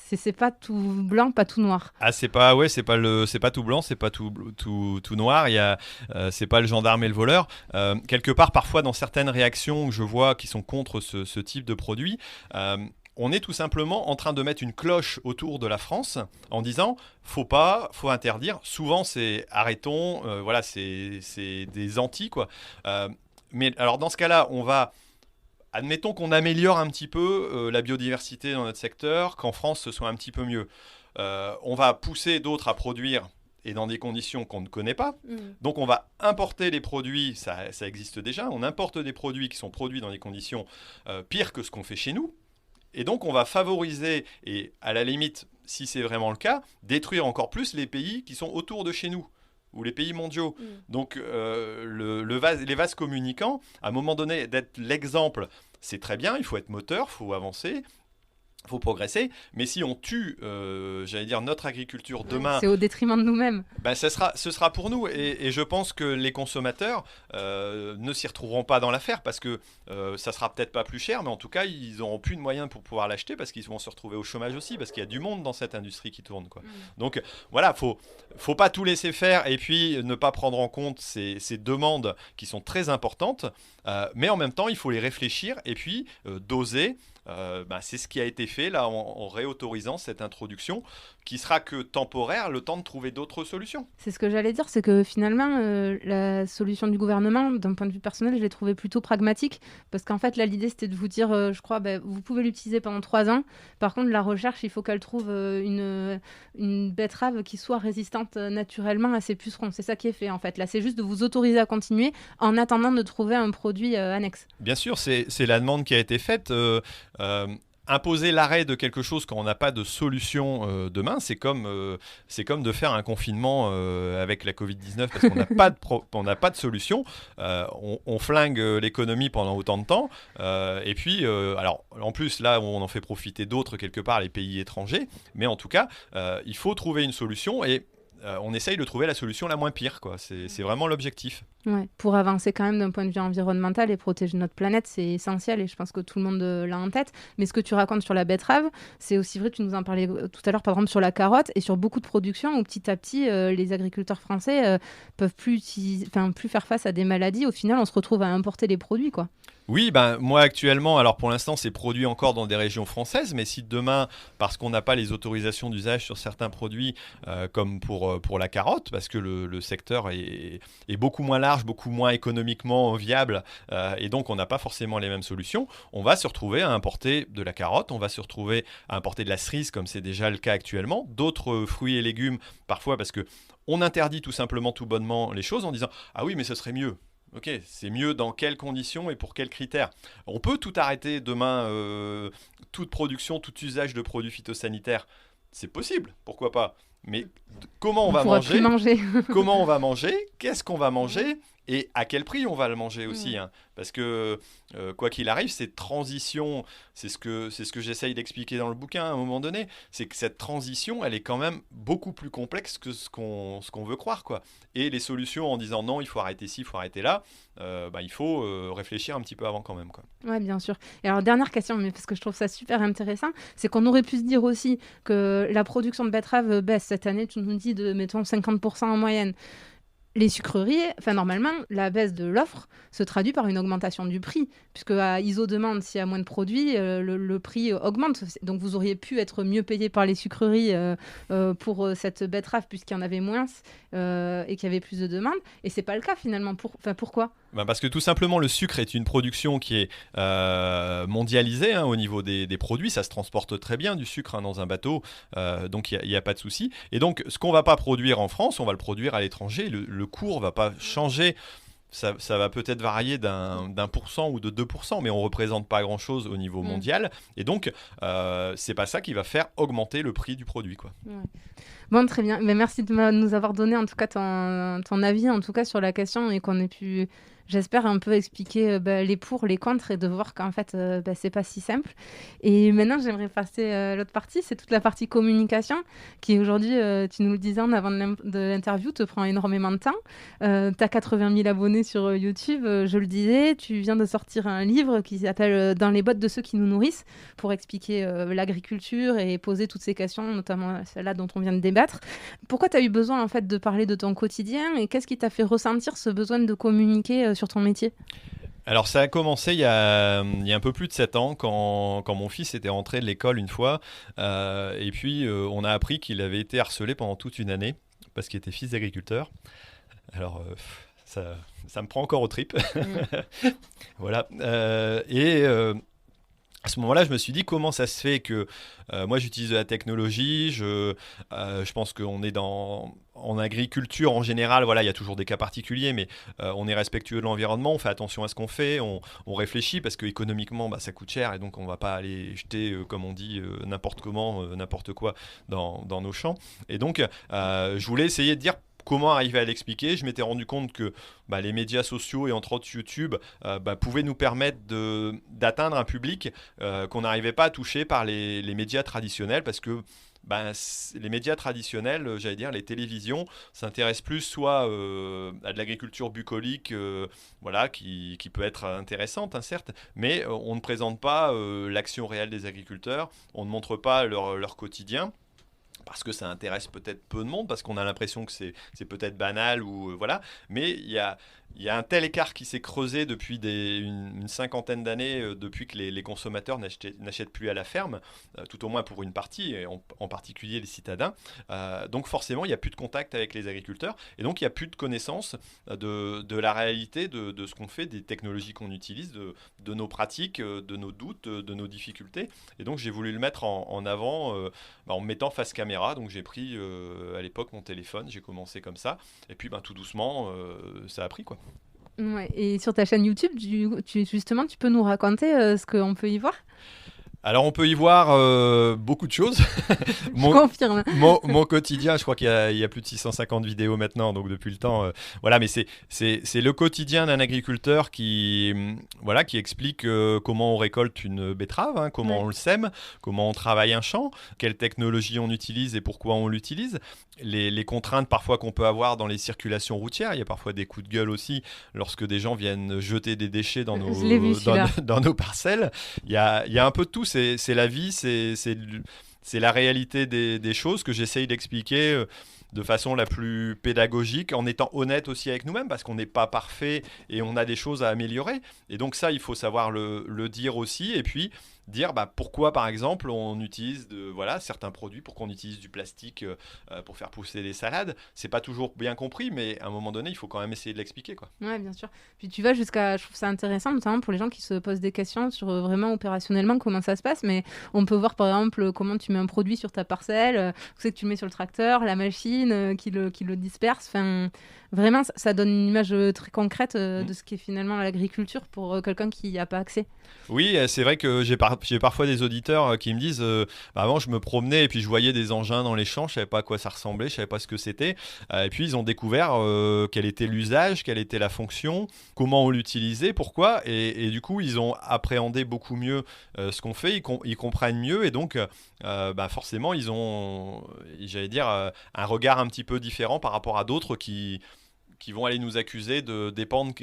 c'est pas tout blanc, pas tout noir. Ah, c'est pas tout blanc, c'est pas tout noir. C'est pas le gendarme et le voleur. Quelque part, parfois, dans certaines réactions que je vois qui sont contre ce type de produit, on est tout simplement en train de mettre une cloche autour de la France en disant faut interdire. Souvent, c'est arrêtons. Voilà, c'est des anti, quoi. Mais alors dans ce cas-là, admettons qu'on améliore un petit peu la biodiversité dans notre secteur, qu'en France ce soit un petit peu mieux. On va pousser d'autres à produire et dans des conditions qu'on ne connaît pas. Donc on va importer les produits, ça existe déjà, on importe des produits qui sont produits dans des conditions pires que ce qu'on fait chez nous. Et donc on va favoriser, et à la limite, si c'est vraiment le cas, détruire encore plus les pays qui sont autour de chez nous, ou les pays mondiaux. Donc les vases communicants, à un moment donné, d'être l'exemple, c'est très bien, il faut être moteur, il faut avancer. faut progresser, mais si on tue, j'allais dire, notre agriculture demain, c'est au détriment de nous-mêmes. ben, ce sera pour nous. Et je pense que les consommateurs ne s'y retrouveront pas dans l'affaire parce que ça sera peut-être pas plus cher, mais en tout cas, ils n'auront plus de moyens pour pouvoir l'acheter parce qu'ils vont se retrouver au chômage aussi, parce qu'il y a du monde dans cette industrie qui tourne, quoi. Donc voilà, faut pas tout laisser faire et puis ne pas prendre en compte ces demandes qui sont très importantes, mais en même temps, il faut les réfléchir et puis doser. C'est ce qui a été fait là en réautorisant cette introduction qui sera que temporaire, le temps de trouver d'autres solutions. C'est ce que j'allais dire, c'est que finalement, la solution du gouvernement, d'un point de vue personnel, je l'ai trouvée plutôt pragmatique, parce qu'en fait, là, l'idée, c'était de vous dire, je crois, vous pouvez l'utiliser pendant 3 ans. Par contre, la recherche, il faut qu'elle trouve une betterave qui soit résistante naturellement à ces pucerons. C'est ça qui est fait, en fait. Là, c'est juste de vous autoriser à continuer en attendant de trouver un produit annexe. Bien sûr, c'est la demande qui a été faite. Imposer l'arrêt de quelque chose quand on n'a pas de solution demain, c'est comme de faire un confinement avec la Covid-19 parce qu'on n'a on n'a pas de solution. On flingue l'économie pendant autant de temps. Et puis, alors, en plus, là, on en fait profiter d'autres quelque part, les pays étrangers. Mais en tout cas, il faut trouver une solution et on essaye de trouver la solution la moins pire, quoi. C'est vraiment l'objectif. Ouais, pour avancer quand même d'un point de vue environnemental et protéger notre planète, c'est essentiel et je pense que tout le monde l'a en tête. Mais ce que tu racontes sur la betterave, c'est aussi vrai, tu nous en parlais tout à l'heure, par exemple sur la carotte et sur beaucoup de productions où petit à petit, les agriculteurs français peuvent plus faire face à des maladies. Au final, on se retrouve à importer les produits, quoi. Oui, moi actuellement, alors pour l'instant c'est produit encore dans des régions françaises, mais si demain, parce qu'on n'a pas les autorisations d'usage sur certains produits, comme pour la carotte, parce que le secteur est beaucoup moins large, beaucoup moins économiquement viable, et donc on n'a pas forcément les mêmes solutions, on va se retrouver à importer de la carotte, on va se retrouver à importer de la cerise, comme c'est déjà le cas actuellement, d'autres fruits et légumes, parfois parce que on interdit tout simplement tout bonnement les choses en disant « Ah oui, mais ce serait mieux ». Ok, c'est mieux dans quelles conditions et pour quels critères? On peut tout arrêter demain, toute production, tout usage de produits phytosanitaires. C'est possible, pourquoi pas? Mais comment on va manger? Comment on va manger? Qu'est-ce qu'on va manger? Et à quel prix on va le manger aussi, hein? Parce que quoi qu'il arrive, cette transition, c'est ce que j'essaye d'expliquer dans le bouquin à un moment donné, c'est que cette transition, elle est quand même beaucoup plus complexe que ce qu'on veut croire, quoi. Et les solutions en disant non, il faut arrêter ci, il faut arrêter là, il faut réfléchir un petit peu avant quand même, quoi. Ouais, bien sûr. Et alors, dernière question, mais parce que je trouve ça super intéressant, c'est qu'on aurait pu se dire aussi que la production de betteraves baisse cette année, tu nous dis de, mettons, 50% en moyenne. Les sucreries, normalement, la baisse de l'offre se traduit par une augmentation du prix, puisque à ISO-demande, s'il y a moins de produits, le prix augmente. Donc, vous auriez pu être mieux payé par les sucreries pour cette betterave, puisqu'il y en avait moins et qu'il y avait plus de demandes. Et c'est pas le cas, finalement. Pourquoi ? Parce que tout simplement, le sucre est une production qui est mondialisée, hein, au niveau des produits. Ça se transporte très bien, du sucre, hein, dans un bateau. Donc, il n'y a pas de souci. Et donc, ce qu'on ne va pas produire en France, on va le produire à l'étranger. Le cours ne va pas changer. Ça va peut-être varier d'1% ou de 2%, mais on ne représente pas grand-chose au niveau mondial. Et donc, c'est pas ça qui va faire augmenter le prix du produit, quoi. Ouais. Bon, très bien. Mais merci de nous avoir donné en tout cas ton avis en tout cas sur la question et qu'on ait pu, j'espère, un peu expliquer les pour, les contre et de voir qu'en fait, c'est pas si simple. Et maintenant, j'aimerais passer à l'autre partie, c'est toute la partie communication qui aujourd'hui, tu nous le disais en avant de l'interview, te prend énormément de temps. Tu as 80 000 abonnés sur YouTube, je le disais. Tu viens de sortir un livre qui s'appelle « Dans les bottes de ceux qui nous nourrissent » pour expliquer l'agriculture et poser toutes ces questions, notamment celle-là dont on vient de débattre. Pourquoi tu as eu besoin en fait de parler de ton quotidien et qu'est-ce qui t'a fait ressentir ce besoin de communiquer sur ton métier ? Alors ça a commencé il y a un peu plus de 7 ans quand mon fils était rentré de l'école une fois et puis on a appris qu'il avait été harcelé pendant toute une année parce qu'il était fils d'agriculteur. Alors ça me prend encore aux tripes. Voilà. À ce moment-là, je me suis dit comment ça se fait que moi j'utilise de la technologie, je pense qu'on est en agriculture en général, voilà, il y a toujours des cas particuliers, mais on est respectueux de l'environnement, on fait attention à ce qu'on fait, on réfléchit parce que économiquement ça coûte cher et donc on ne va pas aller jeter, comme on dit, n'importe comment, n'importe quoi dans nos champs. Et donc je voulais essayer de dire comment arriver à l'expliquer ? Je m'étais rendu compte que les médias sociaux et entre autres YouTube pouvaient nous permettre d'atteindre un public qu'on n'arrivait pas à toucher par les médias traditionnels parce que les médias traditionnels, j'allais dire les télévisions, s'intéressent plus soit à de l'agriculture bucolique, qui peut être intéressante, hein, certes, mais on ne présente pas l'action réelle des agriculteurs, on ne montre pas leur quotidien. Parce que ça intéresse peut-être peu de monde, parce qu'on a l'impression que c'est peut-être banal, mais il y a un tel écart qui s'est creusé depuis une cinquantaine d'années, depuis que les consommateurs n'achètent plus à la ferme, tout au moins pour une partie, et en particulier les citadins. Donc forcément, il n'y a plus de contact avec les agriculteurs, et donc il n'y a plus de connaissance de la réalité, de ce qu'on fait, des technologies qu'on utilise, de nos pratiques, de nos doutes, de nos difficultés. Et donc j'ai voulu le mettre en avant en me mettant face caméra. Donc j'ai pris à l'époque mon téléphone, j'ai commencé comme ça, et puis tout doucement ça a pris quoi. Ouais, et sur ta chaîne YouTube, justement, tu peux nous raconter ce qu'on peut y voir ? Alors on peut y voir beaucoup de choses. Je confirme. Mon quotidien, je crois qu'il y a plus de 650 vidéos maintenant, donc depuis le temps. Mais c'est le quotidien d'un agriculteur qui explique comment on récolte une betterave, hein, comment on le sème, comment on travaille un champ, quelle technologie on utilise et pourquoi on l'utilise, les contraintes parfois qu'on peut avoir dans les circulations routières. Il y a parfois des coups de gueule aussi lorsque des gens viennent jeter des déchets dans nos parcelles. Il y a un peu de tout. C'est la vie, c'est la réalité des choses que j'essaye d'expliquer de façon la plus pédagogique, en étant honnête aussi avec nous-mêmes, parce qu'on n'est pas parfait et on a des choses à améliorer. Et donc ça, il faut savoir le dire aussi, et puis dire pourquoi, par exemple, on utilise certains produits, pourquoi on utilise du plastique pour faire pousser des salades. C'est pas toujours bien compris, mais à un moment donné, il faut quand même essayer de l'expliquer, quoi. Ouais, bien sûr. Puis tu vas je trouve ça intéressant, notamment pour les gens qui se posent des questions sur vraiment opérationnellement comment ça se passe, mais on peut voir par exemple comment tu mets un produit sur ta parcelle, c'est que tu le mets sur le tracteur, la machine qui le disperse. Enfin, vraiment, ça donne une image très concrète de ce qu'est finalement l'agriculture pour quelqu'un qui n'y a pas accès. Oui, c'est vrai que j'ai parfois des auditeurs qui me disent avant je me promenais et puis je voyais des engins dans les champs, je savais pas à quoi ça ressemblait, je savais pas ce que c'était, et puis ils ont découvert quel était l'usage, quelle était la fonction, comment on l'utilisait, pourquoi, et du coup ils ont appréhendé beaucoup mieux ce qu'on fait, ils comprennent mieux, et donc forcément ils ont, j'allais dire, un regard un petit peu différent par rapport à d'autres qui vont aller nous accuser de dépendre.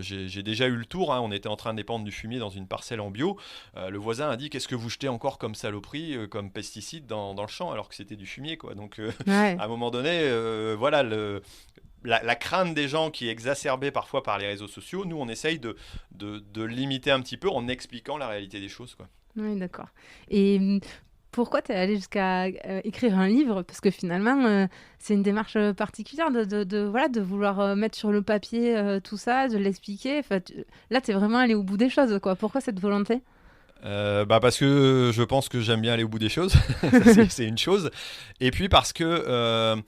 J'ai déjà eu le tour, hein, on était en train de dépendre du fumier dans une parcelle en bio. Le voisin a dit qu'est-ce que vous jetez encore comme saloperie, comme pesticide dans le champ, alors que c'était du fumier, quoi. Donc à un moment donné, la crainte des gens qui est exacerbée parfois par les réseaux sociaux, nous on essaye de limiter un petit peu en expliquant la réalité des choses, quoi. Oui, d'accord. Et pourquoi tu es allé jusqu'à écrire un livre ? Parce que finalement, c'est une démarche particulière de vouloir mettre sur le papier tout ça, de l'expliquer. Enfin, là, tu es vraiment allé au bout des choses, quoi. Pourquoi cette volonté ? Parce que je pense que j'aime bien aller au bout des choses. c'est une chose. Et puis parce que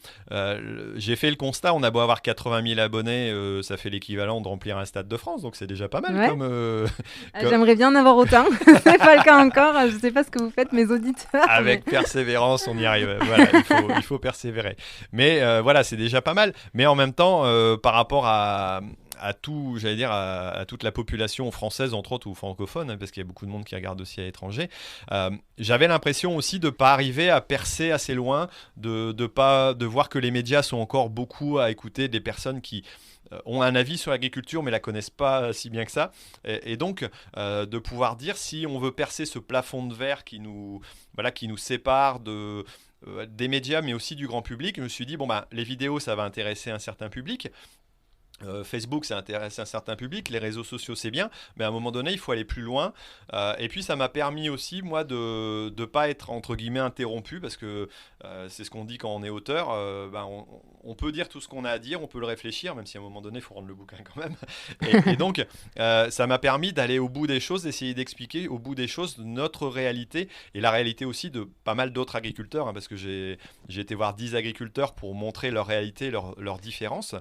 j'ai fait le constat, on a beau avoir 80 000 abonnés, ça fait l'équivalent de remplir un stade de France, donc c'est déjà pas mal. Ouais. J'aimerais bien en avoir autant. C'est pas le cas encore. Je sais pas ce que vous faites, mes auditeurs. Avec persévérance, on y arrive. Voilà, il faut persévérer. Mais c'est déjà pas mal. Mais en même temps, par rapport à tout, j'allais dire, à toute la population française, entre autres, ou francophone, hein, parce qu'il y a beaucoup de monde qui regarde aussi à l'étranger. J'avais l'impression aussi de ne pas arriver à percer assez loin, de voir que les médias sont encore beaucoup à écouter des personnes qui ont un avis sur l'agriculture mais la connaissent pas si bien que ça, et donc de pouvoir dire si on veut percer ce plafond de verre qui nous sépare des médias mais aussi du grand public. Je me suis dit les vidéos ça va intéresser un certain public. Facebook, ça intéresse un certain public, les réseaux sociaux, c'est bien, mais à un moment donné, il faut aller plus loin. Et puis, ça m'a permis aussi, moi, de ne pas être, entre guillemets, interrompu, parce que c'est ce qu'on dit quand on est auteur. On peut dire tout ce qu'on a à dire, on peut le réfléchir, même si à un moment donné, il faut rendre le bouquin quand même. Et donc, ça m'a permis d'aller au bout des choses, d'essayer d'expliquer au bout des choses notre réalité, et la réalité aussi de pas mal d'autres agriculteurs, hein, parce que j'ai été voir 10 agriculteurs pour montrer leur réalité, leurs différences,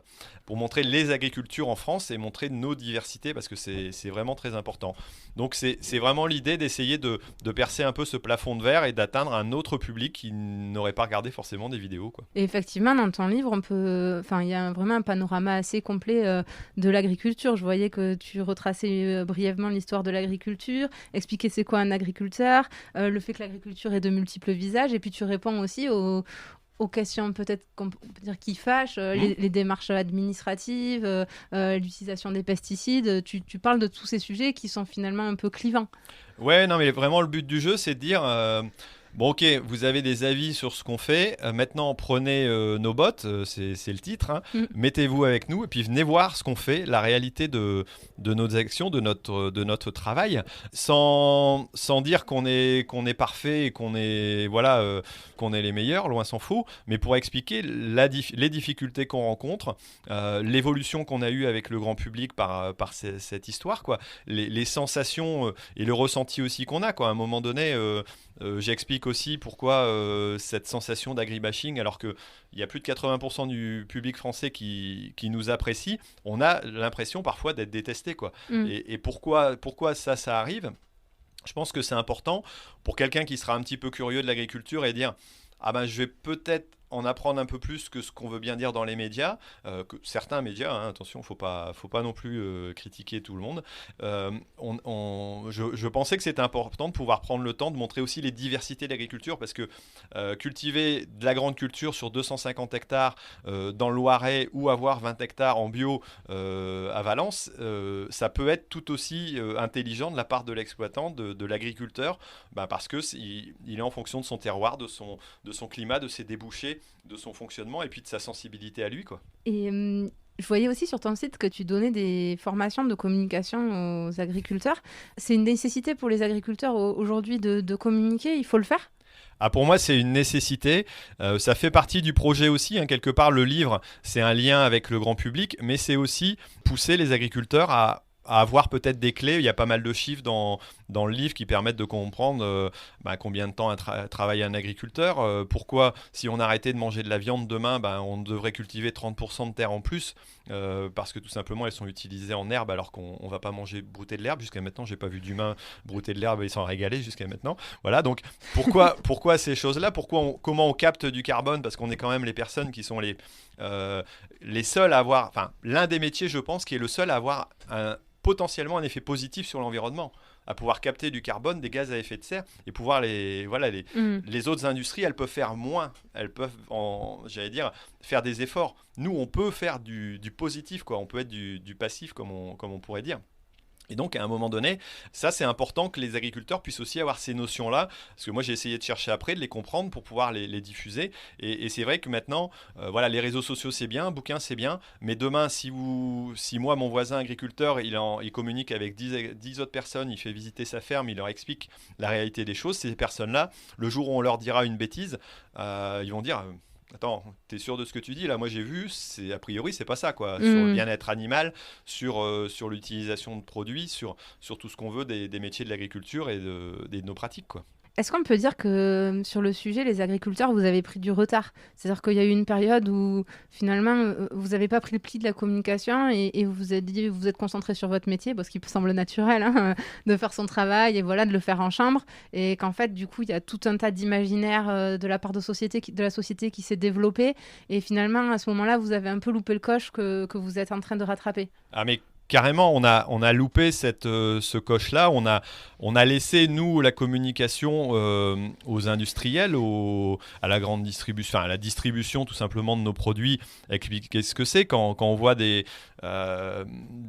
pour montrer les agricultures en France et montrer nos diversités parce que c'est vraiment très important. Donc c'est vraiment l'idée d'essayer de percer un peu ce plafond de verre et d'atteindre un autre public qui n'aurait pas regardé forcément des vidéos, quoi. Et effectivement, dans ton livre, il y a vraiment un panorama assez complet de l'agriculture. Je voyais que tu retraçais brièvement l'histoire de l'agriculture, expliquer c'est quoi un agriculteur, le fait que l'agriculture ait de multiples visages, et puis tu réponds aussi aux questions peut-être qu'on peut dire qui fâchent, les démarches administratives, l'utilisation des pesticides. Tu parles de tous ces sujets qui sont finalement un peu clivants. Ouais, non, mais vraiment le but du jeu, c'est de dire bon, ok, vous avez des avis sur ce qu'on fait. Maintenant, prenez nos bottes, c'est le titre. Hein. Mettez-vous avec nous et puis venez voir ce qu'on fait, la réalité de nos actions, de notre travail, sans dire qu'on est parfait et qu'on est qu'on est les meilleurs, loin s'en faut, mais pour expliquer les difficultés qu'on rencontre, l'évolution qu'on a eue avec le grand public par cette histoire, quoi, les sensations et le ressenti aussi qu'on a, quoi. À un moment donné. J'explique aussi pourquoi cette sensation d'agribashing, alors qu'il y a plus de 80% du public français qui nous apprécie, on a l'impression parfois d'être détesté, quoi. Et pourquoi ça arrive ? Je pense que c'est important pour quelqu'un qui sera un petit peu curieux de l'agriculture et dire « Ah ben je vais peut-être en apprendre un peu plus que ce qu'on veut bien dire dans les médias, que certains médias, hein, attention, faut pas non plus critiquer tout le monde. Je pensais que c'était important de pouvoir prendre le temps de montrer aussi les diversités de l'agriculture, parce que cultiver de la grande culture sur 250 hectares dans le Loiret ou avoir 20 hectares en bio à Valence, ça peut être tout aussi intelligent de la part de l'exploitant, de l'agriculteur, parce que il est en fonction de son terroir, de son climat, de ses débouchés, de son fonctionnement et puis de sa sensibilité à lui, quoi. Et je voyais aussi sur ton site que tu donnais des formations de communication aux agriculteurs. C'est une nécessité pour les agriculteurs aujourd'hui de communiquer, il faut le faire ? Ah, pour moi, c'est une nécessité. Ça fait partie du projet aussi. Hein, quelque part, le livre, c'est un lien avec le grand public, mais c'est aussi pousser les agriculteurs à avoir peut-être des clés. Il y a pas mal de chiffres dans le livre qui permettent de comprendre combien de temps travaille un agriculteur, pourquoi si on arrêtait de manger de la viande demain, on devrait cultiver 30% de terre en plus, parce que tout simplement elles sont utilisées en herbe alors qu'on ne va pas manger brouter de l'herbe. Jusqu'à maintenant, j'ai pas vu d'humain brouter de l'herbe et s'en régaler jusqu'à maintenant. Voilà, donc pourquoi ces choses-là, comment on capte du carbone, parce qu'on est quand même les personnes qui sont les seuls à avoir, enfin l'un des métiers, je pense, qui est le seul à avoir potentiellement un effet positif sur l'environnement, à pouvoir capter du carbone, des gaz à effet de serre, et pouvoir les autres industries, elles peuvent faire moins, elles peuvent, faire des efforts. Nous, on peut faire du positif, quoi. On peut être du passif, comme on pourrait dire. Et donc, à un moment donné, ça, c'est important que les agriculteurs puissent aussi avoir ces notions-là, parce que moi, j'ai essayé de chercher après, de les comprendre pour pouvoir les diffuser. Et c'est vrai que maintenant, les réseaux sociaux, c'est bien, bouquins, c'est bien, mais demain, si moi, mon voisin agriculteur, il communique avec 10 autres personnes, il fait visiter sa ferme, il leur explique la réalité des choses, ces personnes-là, le jour où on leur dira une bêtise, ils vont dire... Attends, t'es sûr de ce que tu dis là? Moi j'ai vu, a priori c'est pas ça, quoi. Sur le bien-être animal, sur l'utilisation de produits, sur tout ce qu'on veut des métiers de l'agriculture et de nos pratiques, quoi. Est-ce qu'on peut dire que sur le sujet, les agriculteurs, vous avez pris du retard ? C'est-à-dire qu'il y a eu une période où finalement, vous n'avez pas pris le pli de la communication et vous vous êtes dit, vous êtes concentré sur votre métier, ce qui semble naturel, hein, de faire son travail et de le faire en chambre. Et qu'en fait, du coup, il y a tout un tas d'imaginaires de la part de la société qui s'est développé. Et finalement, à ce moment-là, vous avez un peu loupé le coche que vous êtes en train de rattraper. Ah mais carrément, on a loupé ce coche-là. On a laissé, nous, la communication aux industriels, à la grande distribution, à la distribution tout simplement de nos produits. Expliquer ce que c'est quand on voit des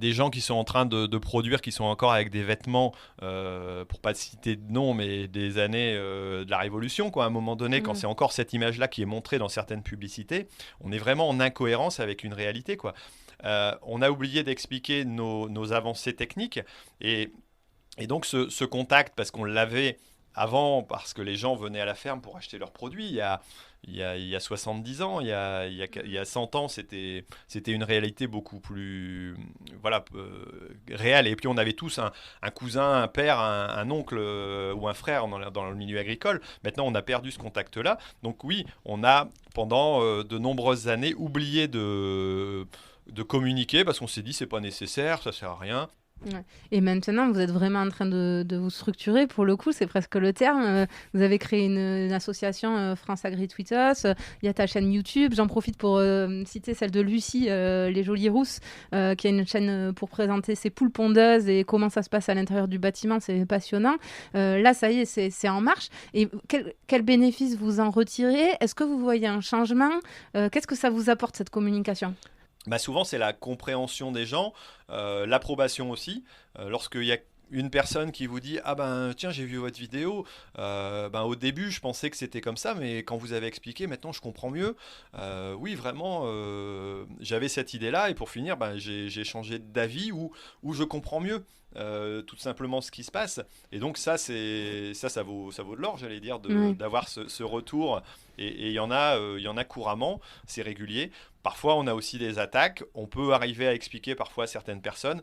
gens qui sont en train de produire, qui sont encore avec des vêtements, pour pas citer de nom, mais des années de la Révolution, quoi. À un moment donné, quand c'est encore cette image-là qui est montrée dans certaines publicités, on est vraiment en incohérence avec une réalité, quoi. On a oublié d'expliquer nos avancées techniques et donc ce contact, parce qu'on l'avait avant, parce que les gens venaient à la ferme pour acheter leurs produits, il y a 70 ans, il y a 100 ans, c'était une réalité beaucoup plus réelle. Et puis on avait tous un cousin, un père, un oncle ou un frère dans le milieu agricole. Maintenant, on a perdu ce contact-là. Donc oui, on a pendant de nombreuses années oublié de de communiquer parce qu'on s'est dit c'est pas nécessaire, ça sert à rien. Ouais. Et maintenant, vous êtes vraiment en train de vous structurer. Pour le coup, c'est presque le terme. Vous avez créé une association France Agri-Tweetos. Il y a ta chaîne YouTube. J'en profite pour citer celle de Lucie, Les Jolies Rousses, qui a une chaîne pour présenter ses poules pondeuses et comment ça se passe à l'intérieur du bâtiment. C'est passionnant. Là, ça y est, c'est en marche. Et quel bénéfice vous en retirez? Est-ce que vous voyez un changement? Qu'est-ce que ça vous apporte, cette communication? Bah souvent, c'est la compréhension des gens, l'approbation aussi. Lorsqu'il y a une personne qui vous dit ah ben tiens j'ai vu votre vidéo, ben au début je pensais que c'était comme ça mais quand vous avez expliqué maintenant je comprends mieux. Oui vraiment j'avais cette idée là et pour finir ben, j'ai changé d'avis ou je comprends mieux tout simplement ce qui se passe et donc ça vaut de l'or j'allais dire Oui. d'avoir ce retour et il y en a couramment, c'est régulier. Parfois, on a aussi des attaques. On peut arriver à expliquer parfois à certaines personnes.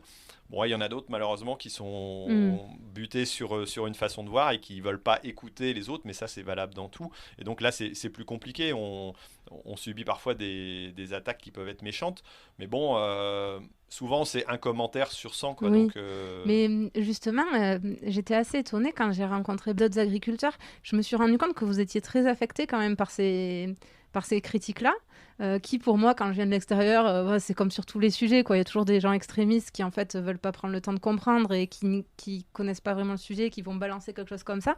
Bon, il y en a d'autres, malheureusement, qui Mm. sont butés sur une façon de voir et qui ne veulent pas écouter les autres, mais ça, c'est valable dans tout. Et donc là, c'est plus compliqué. On subit parfois des attaques qui peuvent être méchantes. Mais bon, souvent, c'est un commentaire sur 100, quoi. Oui, Donc, mais justement, j'étais assez étonnée quand j'ai rencontré d'autres agriculteurs. Je me suis rendu compte que vous étiez très affectés quand même par ces critiques-là, qui pour moi, quand je viens de l'extérieur, ouais, c'est comme sur tous les sujets, quoi. Il y a toujours des gens extrémistes qui en fait veulent pas prendre le temps de comprendre et qui connaissent pas vraiment le sujet, qui vont balancer quelque chose comme ça.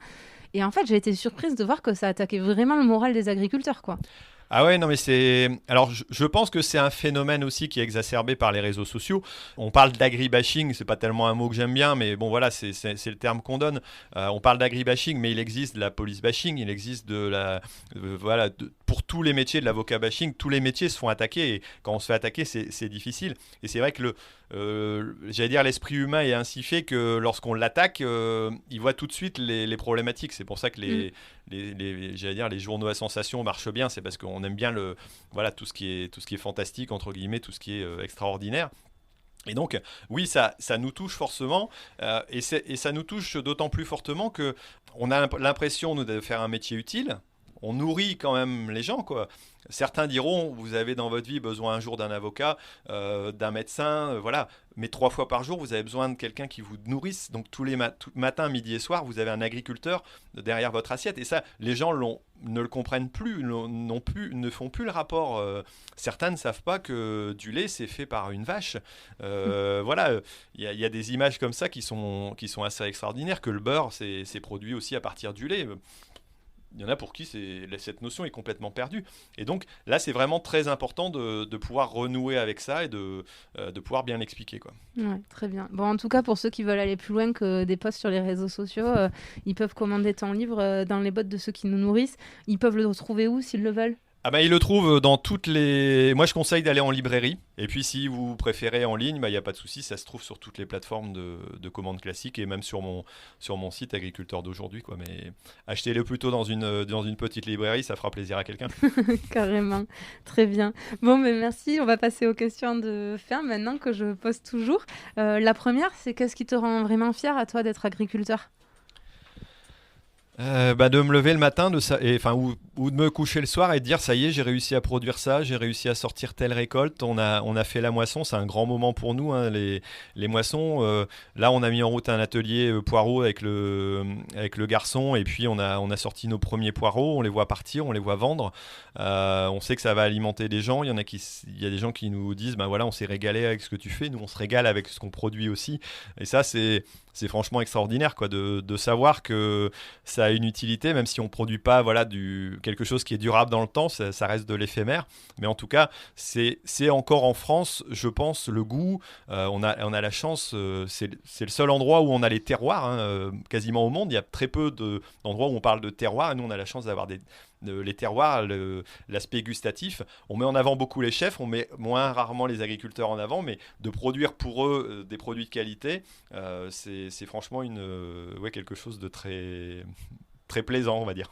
Et en fait, j'ai été surprise de voir que ça attaquait vraiment le moral des agriculteurs, quoi. ah ouais, non mais c'est... Alors je pense que c'est un phénomène aussi qui est exacerbé par les réseaux sociaux. On parle d'agribashing, c'est pas tellement un mot que j'aime bien, mais bon voilà, c'est le terme qu'on donne. On parle d'agribashing, mais il existe de la police bashing, il existe voilà, pour tous les métiers de l'avocat bashing, tous les métiers se font attaquer, et quand on se fait attaquer, c'est difficile. Et c'est vrai que j'allais dire l'esprit humain est ainsi fait que lorsqu'on l'attaque, il voit tout de suite les problématiques. C'est pour ça que Mm. j'allais dire les journaux à sensation marchent bien, c'est parce qu'on aime bien voilà, tout ce qui est fantastique, entre guillemets, tout ce qui est extraordinaire. Et donc, oui, ça nous touche forcément, et ça nous touche d'autant plus fortement que on a l'impression nous, de faire un métier utile. On nourrit quand même les gens, quoi. Certains diront, vous avez dans votre vie besoin un jour d'un avocat, d'un médecin, voilà. Mais 3 fois par jour, vous avez besoin de quelqu'un qui vous nourrisse. Donc tous les matins, midi et soir, vous avez un agriculteur derrière votre assiette. Et ça, les gens ne le comprennent plus, ne font plus le rapport. Certains ne savent pas que du lait, c'est fait par une vache. Voilà, il y a des images comme ça qui sont assez extraordinaires, que le beurre, c'est produit aussi à partir du lait. Il y en a pour qui cette notion est complètement perdue. Et donc là, c'est vraiment très important de pouvoir renouer avec ça et de pouvoir bien l'expliquer, quoi. Ouais, très bien. Bon, en tout cas, pour ceux qui veulent aller plus loin que des posts sur les réseaux sociaux, ils peuvent commander ton livre dans les bottes de ceux qui nous nourrissent. Ils peuvent le retrouver où s'ils le veulent? Ah bah, il le trouve dans toutes les... Moi, je conseille d'aller en librairie. Et puis, si vous préférez en ligne, il n'y a pas de souci. Ça se trouve sur toutes les plateformes de commandes classiques et même sur mon site Agriculteur d'aujourd'hui, quoi. Mais achetez-le plutôt dans une petite librairie, ça fera plaisir à quelqu'un. Carrément. Très bien. Bon, mais merci. On va passer aux questions de fin maintenant que je pose toujours. La première, c'est qu'est-ce qui te rend vraiment fier à toi d'être agriculteur? De me lever le matin ou de me coucher le soir et de dire ça y est, j'ai réussi à produire ça, j'ai réussi à sortir telle récolte, on a fait la moisson, c'est un grand moment pour nous, hein, les moissons. Là on a mis en route un atelier poireaux avec le garçon et puis on a sorti nos premiers poireaux, on les voit partir, on les voit vendre. On sait que ça va alimenter des gens, il y a des gens qui nous disent ben voilà, on s'est régalé avec ce que tu fais, nous on se régale avec ce qu'on produit aussi. Et ça c'est franchement extraordinaire, quoi, de savoir que ça a une utilité, même si on ne produit pas voilà, quelque chose qui est durable dans le temps, ça reste de l'éphémère. Mais en tout cas, c'est encore en France, je pense, le goût. On a la chance, c'est le seul endroit où on a les terroirs, hein, quasiment au monde. Il y a très peu d'endroits où on parle de terroirs, et nous on a la chance d'avoir les terroirs, l'aspect gustatif. On met en avant beaucoup les chefs, on met moins rarement les agriculteurs en avant, mais de produire pour eux des produits de qualité, c'est franchement quelque chose de très, très plaisant, on va dire.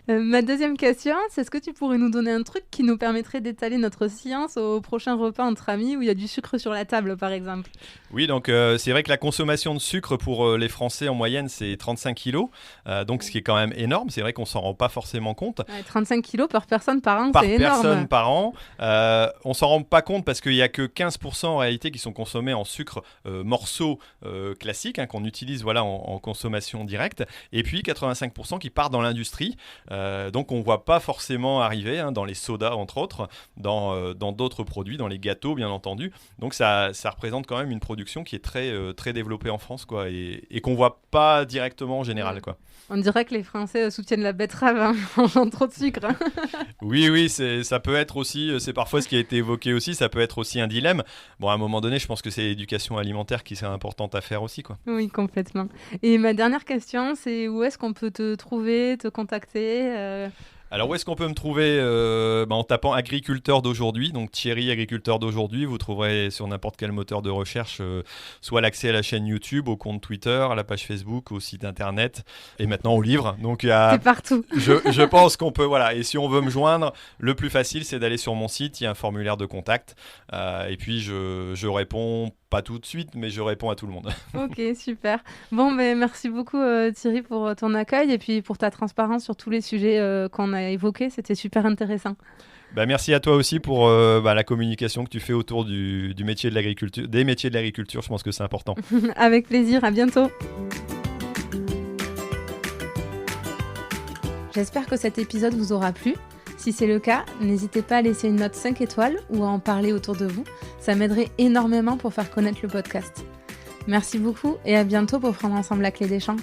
Ma deuxième question, c'est est-ce que tu pourrais nous donner un truc qui nous permettrait d'étaler notre science au prochain repas entre amis où il y a du sucre sur la table, par exemple? Oui, donc c'est vrai que la consommation de sucre pour les Français en moyenne, c'est 35 kilos, donc ce qui est quand même énorme. C'est vrai qu'on s'en rend pas forcément compte. Ouais, 35 kilos par personne par an, Par c'est énorme. personne par an. On s'en rend pas compte parce qu'il y a que 15% en réalité qui sont consommés en sucre morceau classique, hein, qu'on utilise voilà, en consommation directe. Et puis 85% qui part dans l'industrie. Donc on ne voit pas forcément arriver hein, dans les sodas entre autres, dans d'autres produits, dans les gâteaux bien entendu. Donc ça représente quand même une production qui est très développée en France quoi, et qu'on ne voit pas directement en général. Quoi. On dirait que les Français soutiennent la betterave en mangeant trop de sucre. Hein. Oui, ça peut être aussi, c'est parfois ce qui a été évoqué aussi, ça peut être aussi un dilemme. Bon, à un moment donné, je pense que c'est l'éducation alimentaire qui est importante à faire aussi. Quoi. Oui, complètement. Et ma dernière question, c'est où est-ce qu'on peut te trouver, te contacter Alors où est-ce qu'on peut me trouver en tapant agriculteur d'aujourd'hui, donc Thierry agriculteur d'aujourd'hui, vous trouverez sur n'importe quel moteur de recherche soit l'accès à la chaîne YouTube, au compte Twitter, à la page Facebook, au site internet et maintenant au livre. Donc il y a c'est partout. je pense qu'on peut voilà, et si on veut me joindre, le plus facile c'est d'aller sur mon site, il y a un formulaire de contact et puis je réponds pas tout de suite, mais je réponds à tout le monde. Ok, super. Bon, merci beaucoup Thierry pour ton accueil et puis pour ta transparence sur tous les sujets qu'on a évoqués. C'était super intéressant. Merci à toi aussi pour la communication que tu fais autour du métier de l'agriculture, des métiers de l'agriculture. Je pense que c'est important. Avec plaisir, à bientôt. J'espère que cet épisode vous aura plu. Si c'est le cas, n'hésitez pas à laisser une note 5 étoiles ou à en parler autour de vous. Ça m'aiderait énormément pour faire connaître le podcast. Merci beaucoup et à bientôt pour prendre ensemble la clé des champs.